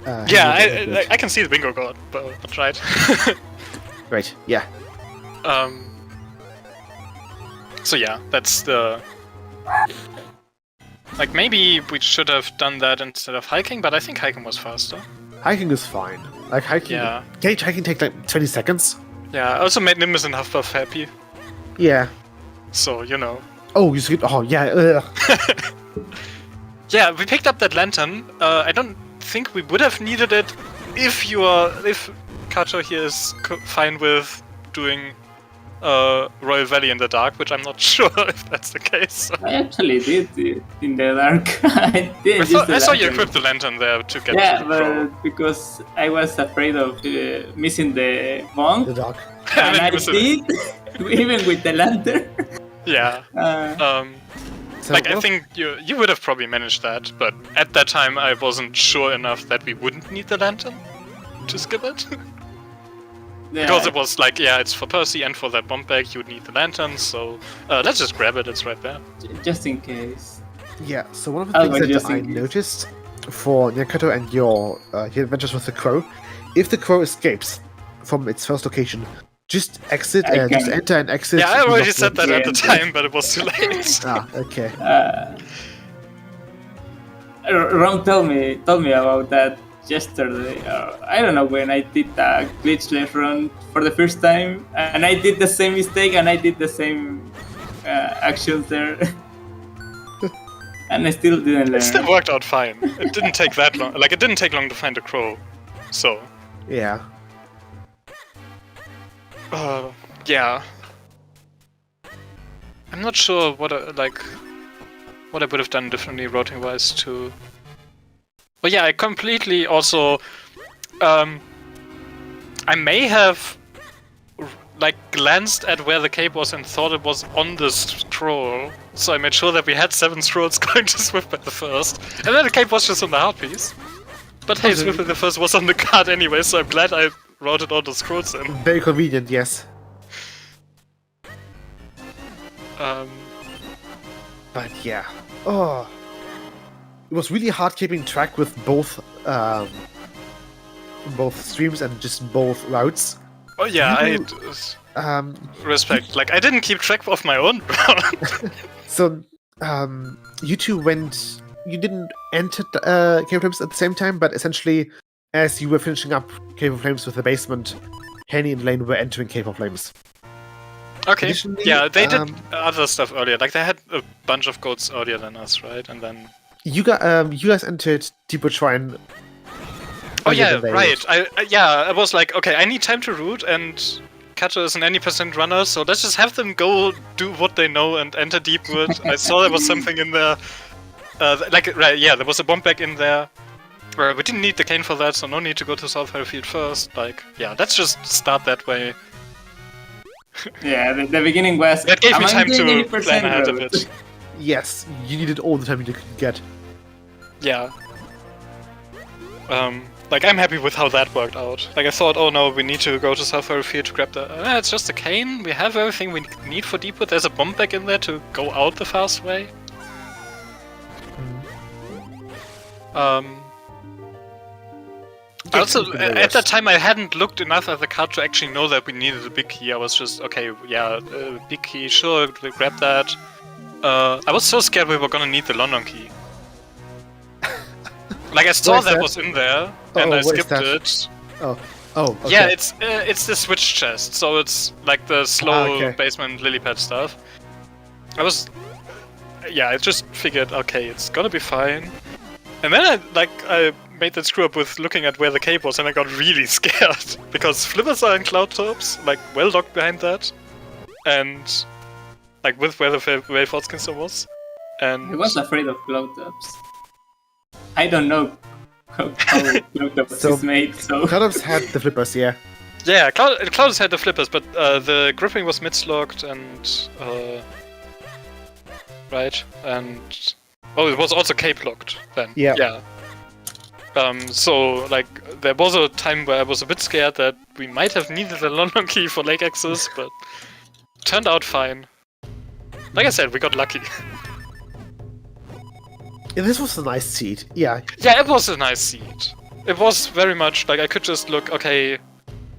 S3: Yeah, I can see the bingo card, but right.
S2: Right, yeah.
S3: So yeah, that's the... Like, maybe we should have done that instead of hiking, but I think hiking was faster.
S2: Hiking is fine. Like, hiking...
S3: Yeah.
S2: Gauge hiking takes like 20 seconds.
S3: Yeah, I also made Nimbus and Huffbuff happy,
S2: Yeah.
S3: so, you know.
S2: Oh, you skipped... Oh, yeah.
S3: Yeah, we picked up that lantern. I don't think we would have needed it if Kato here is fine with doing Royal Valley in the dark, which I'm not sure if that's the case. So.
S4: I actually did it in the dark. I
S3: I saw you equip the lantern there to get
S4: Yeah,
S3: to the crow.
S4: but because I was afraid of missing the monk,
S2: The dark.
S4: and
S3: then
S4: I
S3: you missed
S4: did, even with the lantern.
S3: Yeah.
S2: So
S3: Like, I
S2: what-
S3: think you would have probably managed that, but at that time I wasn't sure enough that we wouldn't need the lantern to skip it.
S4: Yeah.
S3: Because it was like, yeah, it's for Percy and for that bomb bag you would need the lantern, so let's just grab it, it's right there.
S4: Just in case.
S2: Yeah, so one of the
S4: Oh,
S2: things
S4: but
S2: that
S4: just
S2: I
S4: in case.
S2: noticed for Nyakato and your adventures with the crow, if the crow escapes from its first location, just exit
S4: I
S2: and just
S4: can-
S2: enter and exit.
S3: Yeah, I
S2: do
S3: already
S2: not
S3: said that at the
S4: Yeah.
S3: time, but it was too late.
S2: Ah, okay.
S4: Ron told me about that yesterday. I don't know when I did a glitchless run for the first time, and I did the same mistake and I did the same actions there, and I still didn't learn.
S3: It still worked out fine. It didn't take that long. Like, it didn't take long to find a crow. So,
S2: Yeah.
S3: yeah. I'm not sure what I would have done differently routing wise to. But yeah, I completely also. I may have like glanced at where the cape was and thought it was on the scroll, so I made sure that we had 7 scrolls going to Swift by the first, and then the cape was just on the heart piece. But hey, Swift by the first was on the card anyway, so I'm glad I routed all the scrolls in.
S2: Very convenient, yes. But yeah. Oh. It was really hard keeping track with both streams and just both routes.
S3: Oh yeah,
S2: You-
S3: I respect. Like, I didn't keep track of my own round.
S2: So, you two went. You didn't enter Cave of Flames at the same time, but essentially, as you were finishing up Cave of Flames with the basement, Henny and Lane were entering Cave of Flames.
S3: Okay.
S2: Additionally,
S3: Yeah, they did
S2: um,
S3: other stuff earlier. Like, they had a bunch of goats earlier than us, right? And then.
S2: You guys entered Deeper Shrine.
S3: Oh
S2: earlier
S3: yeah,
S2: than they
S3: right.
S2: did.
S3: I was like, okay, I need time to root, and Kato is an any percent runner, so let's just have them go do what they know and enter Deepwood. I saw there was something in there. There was a bomb bag in there. Where we didn't need the cane for that, so no need to go to South Highfield first. Like, yeah, let's just start that way.
S4: Yeah, the beginning was.
S3: That gave me
S4: am I
S3: time
S4: doing
S3: to
S4: 80%
S3: plan ahead a
S4: road?
S3: bit.
S2: Yes, you needed all the time you could get.
S3: Yeah. Like, I'm happy with how that worked out. Like, I thought, oh no, we need to go to South Field to grab the... it's just a cane. We have everything we need for Deepwood. There's a bomb bag in there to go out the fast way. Also, at that time, I hadn't looked enough at the card to actually know that we needed a big key. I was just, okay, yeah, big key, sure, we'll grab that. I was so scared we were gonna need the London key. Like, I saw
S2: Where's
S3: that
S2: that?
S3: was in there,
S2: Oh,
S3: and I
S2: where's
S3: skipped
S2: that?
S3: it.
S2: Oh, okay.
S3: Yeah, it's the switch chest, so it's like the slow
S2: okay.
S3: basement lily pad stuff. I just figured, okay, it's gonna be fine. And then I made that screw up with looking at where the cape was, and I got really scared because flippers are in cloud tops, like well locked behind that, and like with where the Wave Hodgkinson was. And
S4: I was afraid of cloud tops. I don't know how cloud tops
S2: So-
S4: is made, so
S2: Cloudhops had the flippers, yeah.
S3: yeah, Cloudus had the flippers, but the gripping was mid-locked and right, and it was also cape locked then.
S2: Yeah.
S3: Yeah. So like there was a time where I was a bit scared that we might have needed a London key for leg access, but turned out fine. Like I said, we got lucky.
S2: Yeah, this was a nice seed. Yeah,
S3: Yeah, it was a nice seat. It was very much like I could just look, okay,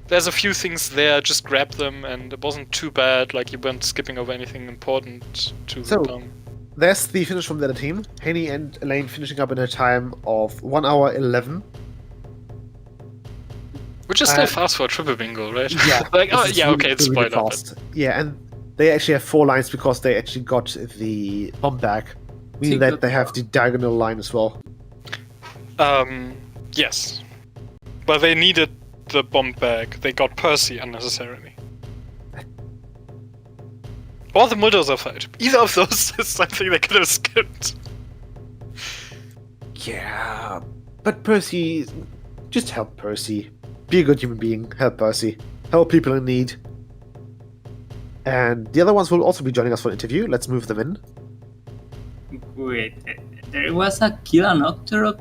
S3: there's a few things there, just grab them, and it wasn't too bad, like you weren't skipping over anything important too
S2: So-
S3: long.
S2: there's the finish from the other team. Haney and Elaine finishing up in a time of 1 hour 11.
S3: Which is still fast for a triple bingo, right?
S2: Yeah.
S3: Like,
S2: this
S3: oh,
S2: is
S3: yeah,
S2: really,
S3: okay, it's
S2: really
S3: spoiler. but-
S2: fast. Yeah, and they actually have 4 lines because they actually got the bomb back, meaning that they have the diagonal line as well.
S3: Yes. But they needed the bomb back. They got Percy unnecessarily. Or the Muldozer fight. Either of those is something they could have skipped.
S2: Yeah, but Percy, just help Percy. Be a good human being. Help Percy. Help people in need. And the other ones will also be joining us for an interview. Let's move them in.
S4: wait, there was a kill an Octorok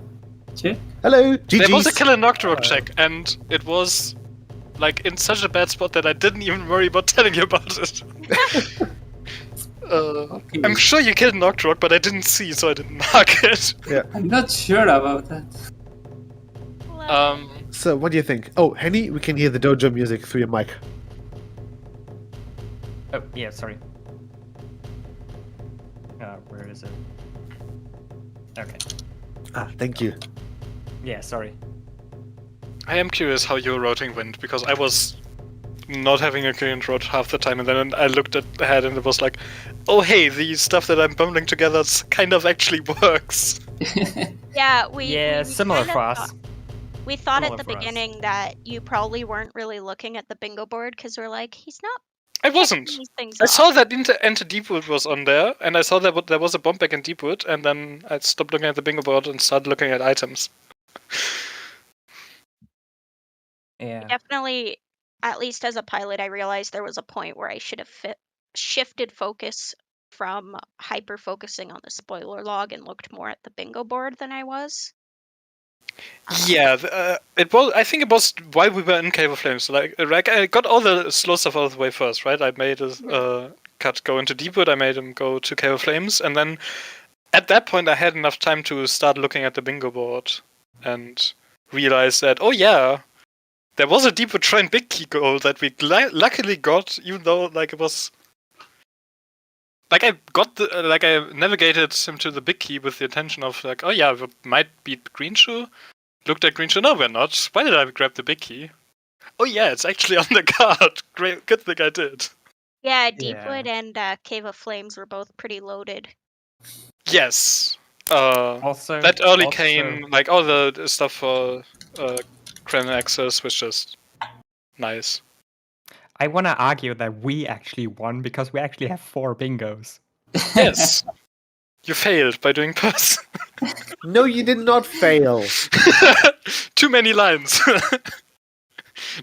S4: check?
S2: Hello, GG's.
S3: There was a Killer Nocturok check, and it was like in such a bad spot that I didn't even worry about telling you about it. I'm sure you killed Nocturok, but I didn't see, so I didn't mark it.
S4: I'm not sure about that.
S2: So, what do you think? Oh, Henny, we can hear the dojo music through your mic.
S5: Oh, yeah, sorry. Where is it? Okay.
S2: Ah, thank you.
S5: Yeah, sorry.
S3: I am curious how your routing went, because I was not having a clean route half the time, and then I looked ahead and it was like, oh hey, the stuff that I'm bumbling together kind of actually works.
S6: Yeah, we
S5: Yeah,
S6: we
S5: similar
S6: kinda
S5: for us.
S6: thought- We thought at
S5: Similar
S6: the
S5: for us.
S6: beginning that you probably weren't really looking at the bingo board because we're like, he's not.
S3: I wasn't.
S6: checking these things
S3: I
S6: off."
S3: saw that Enter Deepwood was on there, and I saw that there was a bomb back in Deepwood, and then I stopped looking at the bingo board and started looking at items.
S5: Yeah.
S6: Definitely, at least as a pilot, I realized there was a point where I should have shifted focus from hyper focusing on the spoiler log and looked more at the bingo board than I was.
S3: Yeah, it was. I think it was while we were in Cave of Flames. Like I got all the slow stuff out of the way first, right? I made a cut go into Deepwood. I made him go to Cave of Flames, and then at that point, I had enough time to start looking at the bingo board and realize that there was a Deepwood Shrine big key goal that we luckily got, even though like it was. Like I navigated him to the big key with the intention of like, we might beat Green Shoe. Looked at Green Shoe, no, we're not. Why did I grab the big key? Oh yeah, it's actually on the card. Great, good thing I did.
S6: Yeah, Deepwood and Cave of Flames were both pretty loaded.
S3: Yes.
S5: Also,
S3: That early
S5: also-
S3: came, like all the stuff for Crown Access was just nice.
S5: I want to argue that we actually won because we actually have 4 bingos.
S3: Yes. You failed by doing pass.
S2: No, you did not fail.
S3: Too many lines.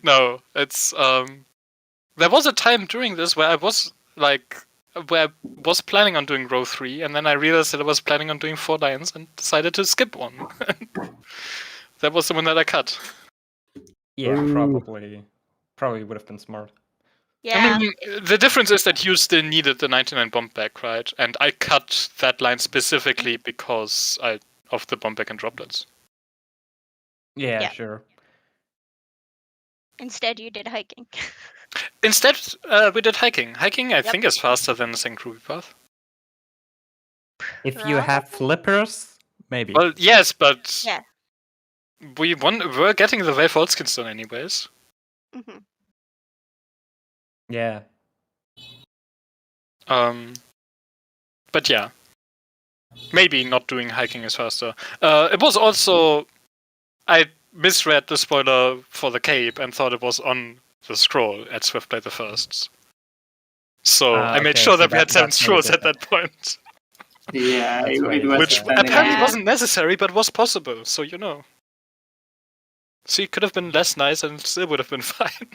S3: No, it's there was a time during this where I was planning on doing row 3, and then I realized that I was planning on doing 4 lines and decided to skip one. That was the one that I cut.
S5: Yeah,
S2: Ooh.
S5: probably would have been smart.
S6: Yeah,
S3: I mean, the difference is that you still needed the 99 bomb back, right? And I cut that line specifically because of the bomb back and droplets.
S5: Yeah,
S6: Yeah.
S5: sure.
S6: instead you did hiking.
S3: Instead, we did hiking. Hiking, I think, is faster than the St. Ruby path.
S5: If you have flippers, maybe.
S3: Well, yes, but
S6: Yeah.
S3: we're getting the Wave Holzkinstone anyways.
S6: Mhm.
S5: Yeah.
S3: But yeah. maybe not doing hiking is faster. It was also I misread the spoiler for the cape and thought it was on the scroll at Swiftblade the First. So I made
S5: okay,
S3: sure
S5: so
S3: that we had 7
S5: that's how you
S3: scrolls
S5: did
S3: at that point.
S4: Yeah,
S5: That's why
S4: it
S5: you
S4: was
S3: Which
S5: did that.
S3: apparently
S6: Yeah.
S3: wasn't necessary, but was possible, so you know. So it could have been less nice and still would have been fine.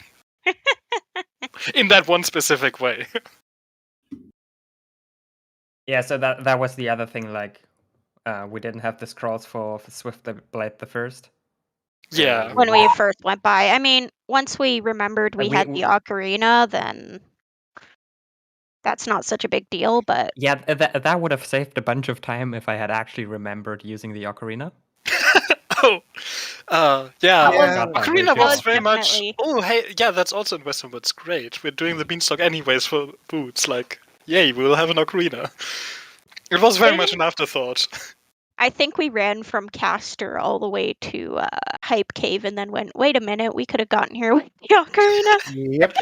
S3: In that one specific way.
S5: Yeah, so that was the other thing. Like, we didn't have the scrolls for Swiftblade the First.
S3: Yeah.
S6: When we first went by. I mean, once we remembered we
S5: we-
S6: had the ocarina, then that's not such a big deal, but
S5: Yeah, that would have saved a bunch of time if I had actually remembered using the ocarina.
S3: Oh. Yeah.
S2: Yeah.
S3: Ocarina was very much.
S6: definitely-
S3: Oh, hey, yeah, that's also in Western Woods. Great. We're doing the beanstalk anyways for boots. Like, yay, we'll have an ocarina. It was very much an afterthought.
S6: I think we ran from Castor all the way to Hype Cave and then went, wait a minute, we could have gotten here with the ocarina.
S2: Yep.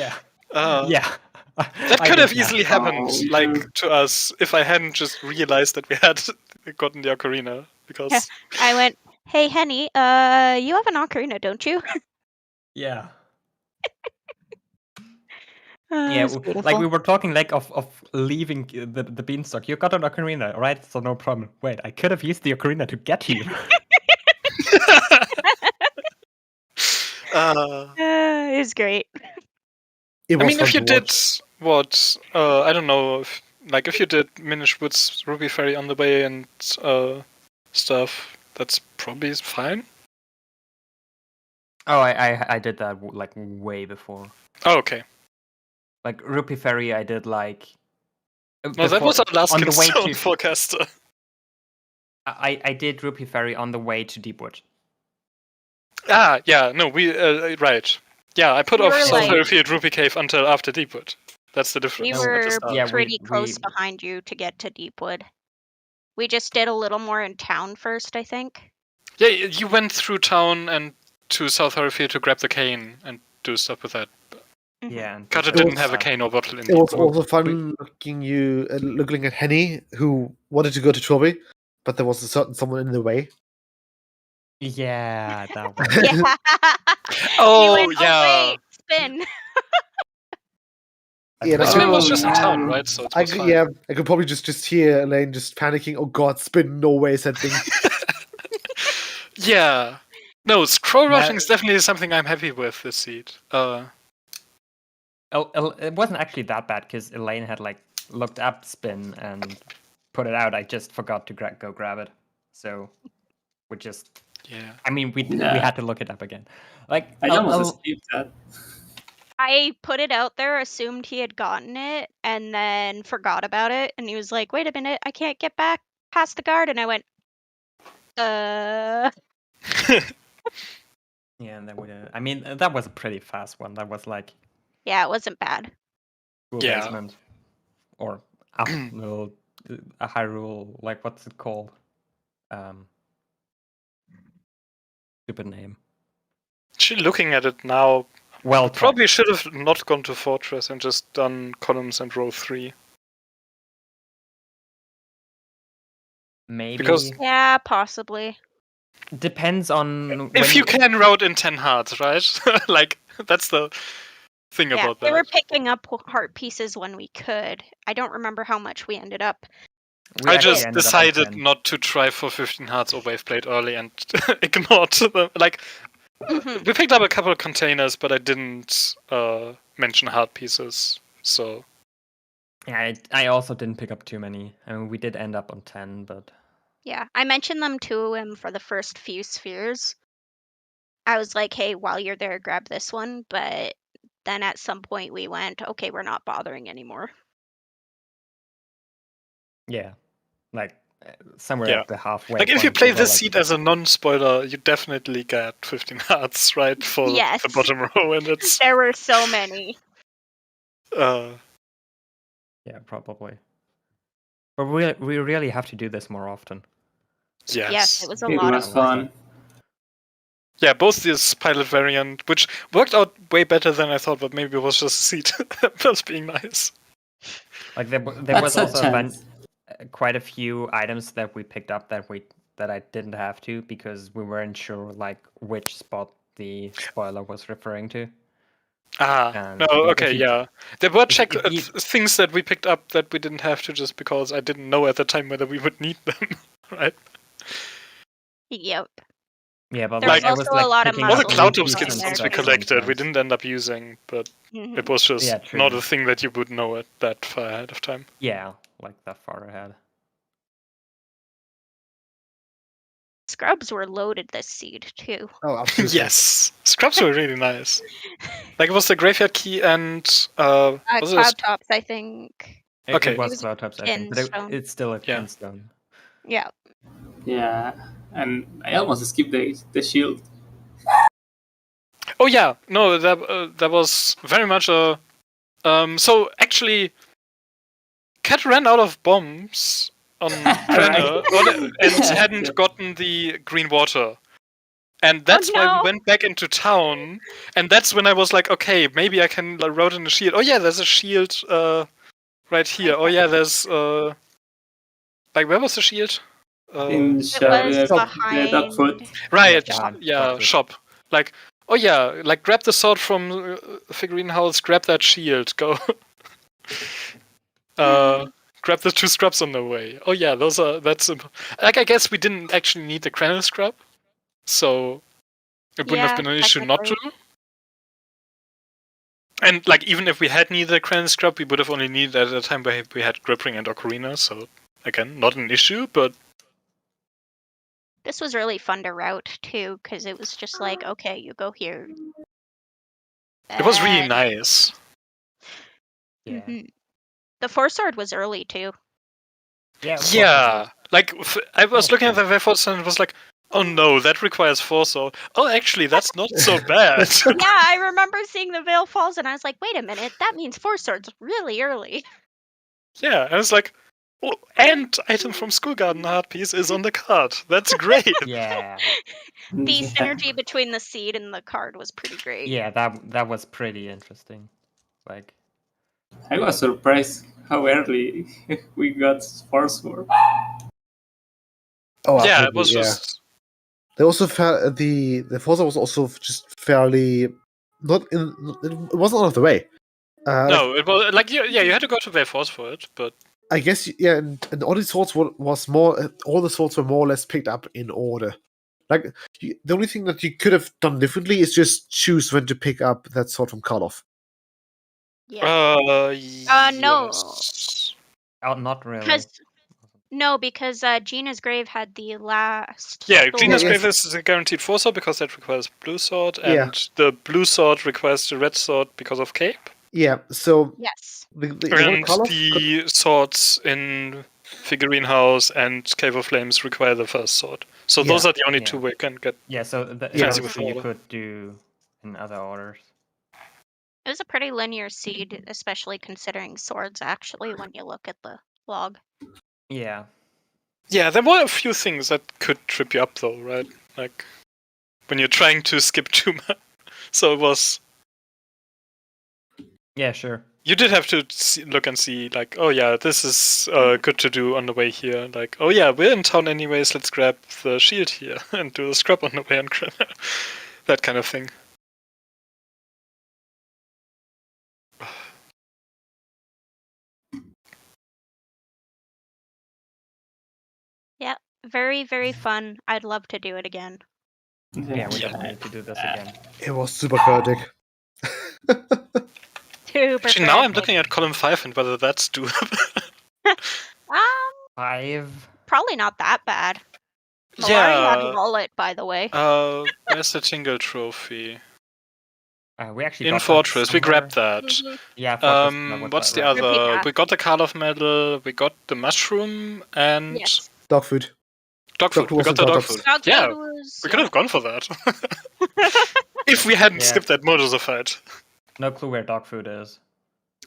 S5: Yeah.
S3: That
S5: I
S3: could
S5: did
S3: have easily
S4: Oh,
S3: happened, like,
S4: dude.
S3: to us, if I hadn't just realized that we had gotten the ocarina. Because.
S6: Yeah. I went, hey, Henny, you have an ocarina, don't you?
S5: Yeah.
S6: Yeah,
S5: Like we were talking like of leaving the beanstalk. You got an ocarina, right? So no problem. Wait, I could have used the ocarina to get here.
S6: it was great.
S2: It
S3: I
S2: was
S3: mean,
S2: fun
S3: if you
S2: to
S3: did
S2: watch.
S3: what I don't know, if you did Minish Woods Ruby Ferry on the way and stuff, that's probably fine.
S5: Oh, I did that like way before.
S3: Oh, okay.
S5: Like Rupee Ferry, I did like.
S3: No, that was our last
S5: on the way
S3: Stone
S5: to.
S3: forecaster.
S5: I did Rupee Ferry on the way to Deepwood.
S3: Ah, yeah, no, we right. Yeah, I put
S6: We
S3: off
S6: were,
S3: South
S6: like-
S3: Fairfield Rupee Cave until after Deepwood. That's the difference.
S6: We
S5: No,
S3: at the
S6: were
S3: start.
S5: Yeah, we-
S6: pretty close
S5: we-
S6: behind you to get to Deepwood. We just did a little more in town first, I think.
S3: Yeah, you went through town and to South Fairfield to grab the cane and do stuff with that.
S6: Mhm.
S5: Yeah. and
S3: Carter
S2: It
S3: didn't
S2: was-
S3: have a cane or bottle in
S2: It was
S3: Deepwood.
S2: also fun looking at Henny, who wanted to go to Trilby, but there was a certain someone in the way.
S5: Yeah, that one.
S6: Yeah.
S3: Oh,
S6: You went,
S3: yeah.
S6: wait, spin.
S2: Yeah,
S3: But
S2: I
S3: Spin
S2: could-
S3: was just in town,
S4: Oh,
S3: right? So it
S2: I
S3: was
S2: could,
S3: fine.
S2: yeah, I could probably just hear Elaine just panicking. Oh God, spin! No way, said thing.
S3: Yeah. No, scroll
S5: That-
S3: rushing is definitely something I'm happy with this seed.
S5: It wasn't actually that bad because Elaine had like looked up spin and put it out. I just forgot to go grab it, so we just.
S3: Yeah.
S5: I mean, we
S4: Yeah.
S5: had to look it up again. Like
S4: I almost escaped that.
S6: I put it out there, assumed he had gotten it, and then forgot about it. And he was like, wait a minute, I can't get back past the guard. And I went,
S5: Yeah, and then we. I mean, that was a pretty fast one. That was like
S6: yeah, it wasn't bad.
S5: school
S3: Yeah.
S5: basement or no, a Hyrule. Like what's it called? Stupid name.
S3: Actually, looking at it now,
S5: Well,
S3: probably should have not gone to Fortress and just done columns and row 3.
S5: maybe
S3: because-
S6: Yeah, possibly.
S5: depends on
S3: If
S5: when
S3: you can route in 10 hearts, right? Like, that's the thing
S6: Yeah,
S3: about
S6: we
S3: that.
S6: were picking up heart pieces when we could. I don't remember how much we ended up.
S5: we
S3: I
S5: actually
S3: just
S5: ended up on
S3: decided
S5: 10.
S3: not to try for 15 hearts or Waveblade early and ignored them. Like,
S6: Mhm.
S3: we picked up a couple of containers, but I didn't mention heart pieces, so...
S5: Yeah, I also didn't pick up too many. I mean, we did end up on 10, but
S6: Yeah, I mentioned them to him for the first few spheres. I was like, hey, while you're there, grab this one. But then at some point we went, okay, we're not bothering anymore.
S5: yeah, like somewhere
S3: Yeah.
S5: at the halfway.
S3: Like, if you
S5: point,
S3: play
S5: we were
S3: this
S5: like,
S3: seed as a non-spoiler, you definitely get 15 hearts, right? For
S6: Yes.
S3: the bottom row, and it's...
S6: There were so many.
S5: yeah, probably. But we really have to do this more often.
S6: Yes, it was a
S4: It
S6: lot
S4: was
S6: of
S4: fun.
S3: Yeah, both this pilot variant, which worked out way better than I thought, but maybe it was just a seed. That's being nice.
S5: Like there
S4: That's
S5: was
S4: a
S5: also
S4: chance.
S5: quite a few items that we picked up that I didn't have to because we weren't sure like which spot the spoiler was referring to.
S3: No,
S5: Like,
S3: okay, yeah. There were
S5: if you-
S3: things that we picked up that we didn't have to just because I didn't know at the time whether we would need them, right?
S6: Yep.
S5: Yeah, but
S6: There
S3: was
S5: I was
S6: also a lot of
S5: picking
S3: All the
S5: up
S6: muscle
S3: Cloud
S6: meat
S3: Top
S6: in
S3: skins
S6: there
S3: we
S6: too.
S3: collected, we didn't end up using, but
S6: Mhm.
S3: it was just
S5: Yeah,
S3: not
S5: true.
S3: a thing that you would know at that far ahead of time.
S5: Yeah, like that far ahead.
S6: Scrubs were loaded this seed too.
S2: Oh, absolutely.
S3: Yes, scrubs were really nice. Like it was the graveyard key and was it
S6: Cloud tops, I think.
S3: Okay.
S5: It was
S6: was
S5: Cloud Tops, I think, but
S6: Kinstone.
S5: it's still a
S3: Yeah.
S5: Kinstone.
S6: Yeah.
S4: Yeah, and I almost skipped the shield.
S3: Oh yeah, no, that was very much a. So actually, Cat ran out of bombs on Brenner and hadn't gotten the green water, and that's why
S6: no.
S3: we went back into town. And that's when I was like, okay, maybe I can route in a shield. Oh yeah, there's a shield right here. Oh yeah, there's like where was the shield?
S4: In
S6: It
S4: shop,
S6: was
S4: the
S6: behind.
S4: dog food.
S3: Right,
S5: Yeah,
S3: yeah,
S5: shop.
S3: shop. Like, oh yeah, like grab the sword from figurine house, grab that shield, go. Grab the 2 scrubs on the way. Oh yeah, that's like I guess we didn't actually need the Krenner scrub, so it wouldn't have
S6: Yeah,
S3: been an issue not to.
S6: technically.
S3: And like even if we had needed the Krenner scrub, we would have only needed at a time where we had Grip Ring and Ocarina, so again, not an issue, but
S6: This was really fun to route too, because it was just like, okay, you go here.
S3: it was really
S6: And-
S3: nice.
S5: Yeah.
S6: Mhm. The 4-sword was early too.
S5: Yeah.
S3: Yeah, like I was looking at the Wayforce and it was like, oh no, that requires 4 sword. Oh, actually, that's not so bad.
S6: Yeah, I remember seeing the Veil Falls, and I was like, wait a minute, that means 4-sword's really early.
S3: Yeah, I was like, oh, and item from School Garden Hard Piece is on the card. That's great.
S5: Yeah.
S6: The
S4: Yeah.
S6: synergy between the seed and the card was pretty great.
S5: Yeah, that was pretty interesting. Like,
S4: I was surprised how early we got Force War.
S2: Oh,
S3: Yeah,
S2: absolutely,
S3: it was just.
S2: They also the Forza was also just fairly not in. It wasn't out of the way.
S3: No, it was like you had to go to Wayforce for it, but
S2: I guess yeah, and all the swords was more. All the swords were more or less picked up in order. Like the only thing that you could have done differently is just choose when to pick up that sword from Karloff.
S6: Yeah. No.
S3: yes.
S5: oh, not really.
S6: Because Gina's Grave had the last.
S3: Yeah,
S6: sword.
S3: Gina's
S2: Yeah,
S3: Grave is a guaranteed 4 sword because that requires blue sword, and
S2: Yeah.
S3: the blue sword requires the red sword because of Cape.
S2: Yeah, so
S6: Yes.
S2: the
S3: And
S2: Karloff
S3: the swords in Figurine House and Cave of Flames require the first sword. So those are the only
S5: Yeah.
S3: 2 we can get.
S5: Yeah, so the
S2: Yeah.
S5: other
S3: with
S5: two you
S3: order.
S5: could do in other orders.
S6: It was a pretty linear seed, especially considering swords, actually, when you look at the log.
S5: Yeah.
S3: Yeah, there were a few things that could trip you up though, right? Like when you're trying to skip too much. So it was.
S5: Yeah, sure.
S3: You did have to look and see, like, oh yeah, this is good to do on the way here. Like, oh yeah, we're in town anyways, let's grab the shield here and do the scrub on the way on that kind of thing.
S6: Very, very fun. I'd love to do it again.
S5: Yeah, we
S3: Yeah.
S5: definitely need to do this again.
S2: it was super chaotic.
S6: Super
S3: Actually, now I'm
S6: chaotic.
S3: looking at column 5 and whether that's doable.
S5: 5.
S6: Probably not that bad. Malari had a
S3: Yeah.
S6: wallet, by the way.
S3: Where's the Tingle trophy?
S5: We actually
S3: In
S5: got that
S3: Fortress, we grabbed
S5: somewhere.
S3: that.
S6: Mhm.
S5: Yeah, Fortress. that was
S3: What's the
S5: right.
S6: Repeat
S3: other?
S6: that.
S3: We got the Card of Metal, we got the Mushroom, and
S6: Yes.
S2: Dog food.
S3: Dog food.
S2: Dog
S3: We
S2: was
S3: got
S2: in
S3: the dog
S2: Cloud
S3: food.
S2: Tops.
S6: Dog
S3: Yeah,
S6: food was.
S3: we could have gone for that. If we hadn't
S5: Yeah.
S3: skipped that Mojosa fight.
S5: No clue where dog food is.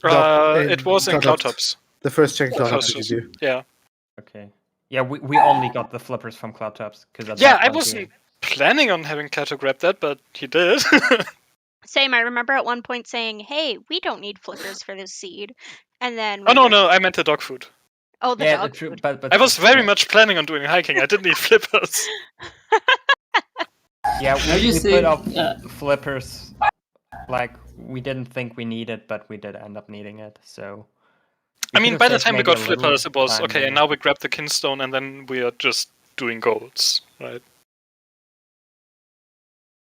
S3: It was in
S2: Cloud
S3: Cloud
S2: Tops.
S3: Tops.
S2: The first check Cloud Tops
S3: First
S2: that you do.
S3: Yeah.
S5: Okay. Yeah, we only got the flippers from Cloud Tops because
S3: Yeah, I wasn't planning on having Kato grab that, but he did.
S6: Same. I remember at one point saying, "Hey, we don't need flippers for this seed," and then.
S3: Oh no, I meant the dog food.
S6: Oh, the
S5: Yeah,
S6: dog.
S5: true, but
S3: I was very much planning on doing hiking. I didn't need flippers.
S5: Yeah,
S4: Now you
S5: we
S4: say,
S5: put up flippers. Like we didn't think we needed, but we did end up needing it. So.
S3: I
S5: We
S3: mean,
S5: could've
S3: by the
S5: saved
S3: time we
S5: maybe
S3: got
S5: a little
S3: flippers, it was
S5: time
S3: okay.
S5: there.
S3: And now we grab the kinstone, and then we are just doing golds, right?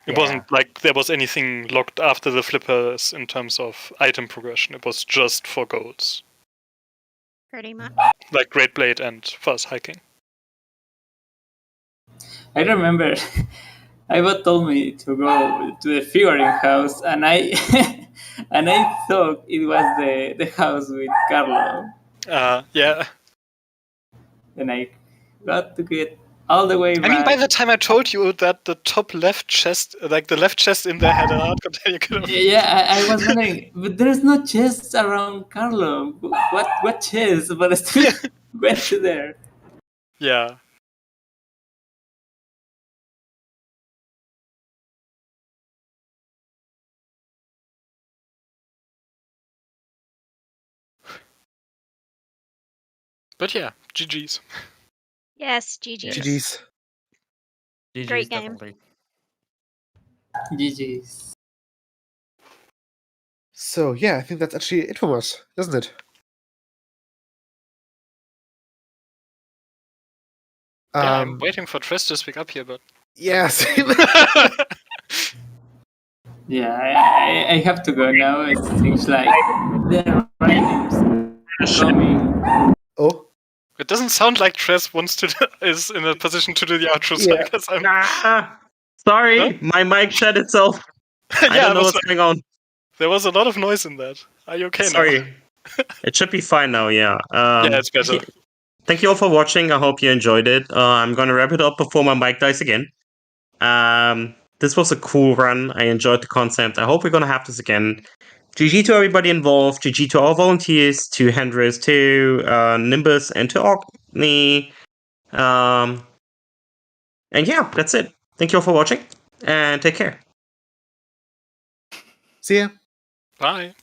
S3: It
S5: Yeah.
S3: wasn't like there was anything locked after the flippers in terms of item progression. It was just for golds,
S6: Pretty much.
S3: like Great Blade and fast hiking.
S4: I remember Ivo told me to go to the figuring house, and I and I thought it was the house with Carlo.
S3: Yeah.
S4: And I got to get all the way back.
S3: I mean, by the time I told you that the top left chest, like the left chest in there had an art container, you could have...
S4: Yeah, I was wondering, but there's no chests around Carlo. What chest? But I still went to there.
S3: Yeah. But yeah, GG's.
S6: Yes, GG's.
S2: GG's.
S5: GG's
S6: Great game.
S5: definitely.
S4: GG's.
S2: So yeah, I think that's actually it from us, doesn't it?
S3: Yeah, I'm waiting for Triss to speak up here, but...
S2: Yeah, same.
S4: Yeah, I have to go now. It seems like the randoms coming.
S2: Oh,
S3: It doesn't sound like Triss wants to is in a position to do the outro, so
S2: Yeah.
S3: I guess I'm...
S7: Sorry,
S3: Huh?
S7: my mic shut itself. I
S3: Yeah,
S7: don't know what's going on.
S3: there was a lot of noise in that. Are you okay now?
S7: Sorry. It should be fine now, yeah.
S3: Yeah, it's better.
S7: Thank you all for watching. I hope you enjoyed it. I'm going to wrap it up before my mic dies again. This was a cool run. I enjoyed the concept. I hope we're going to have this again. GG to everybody involved. GG to all volunteers, to Hendris, to Nimbus, and to Orkney. And yeah, that's it. Thank you all for watching, and take care.
S2: see ya.
S3: Bye.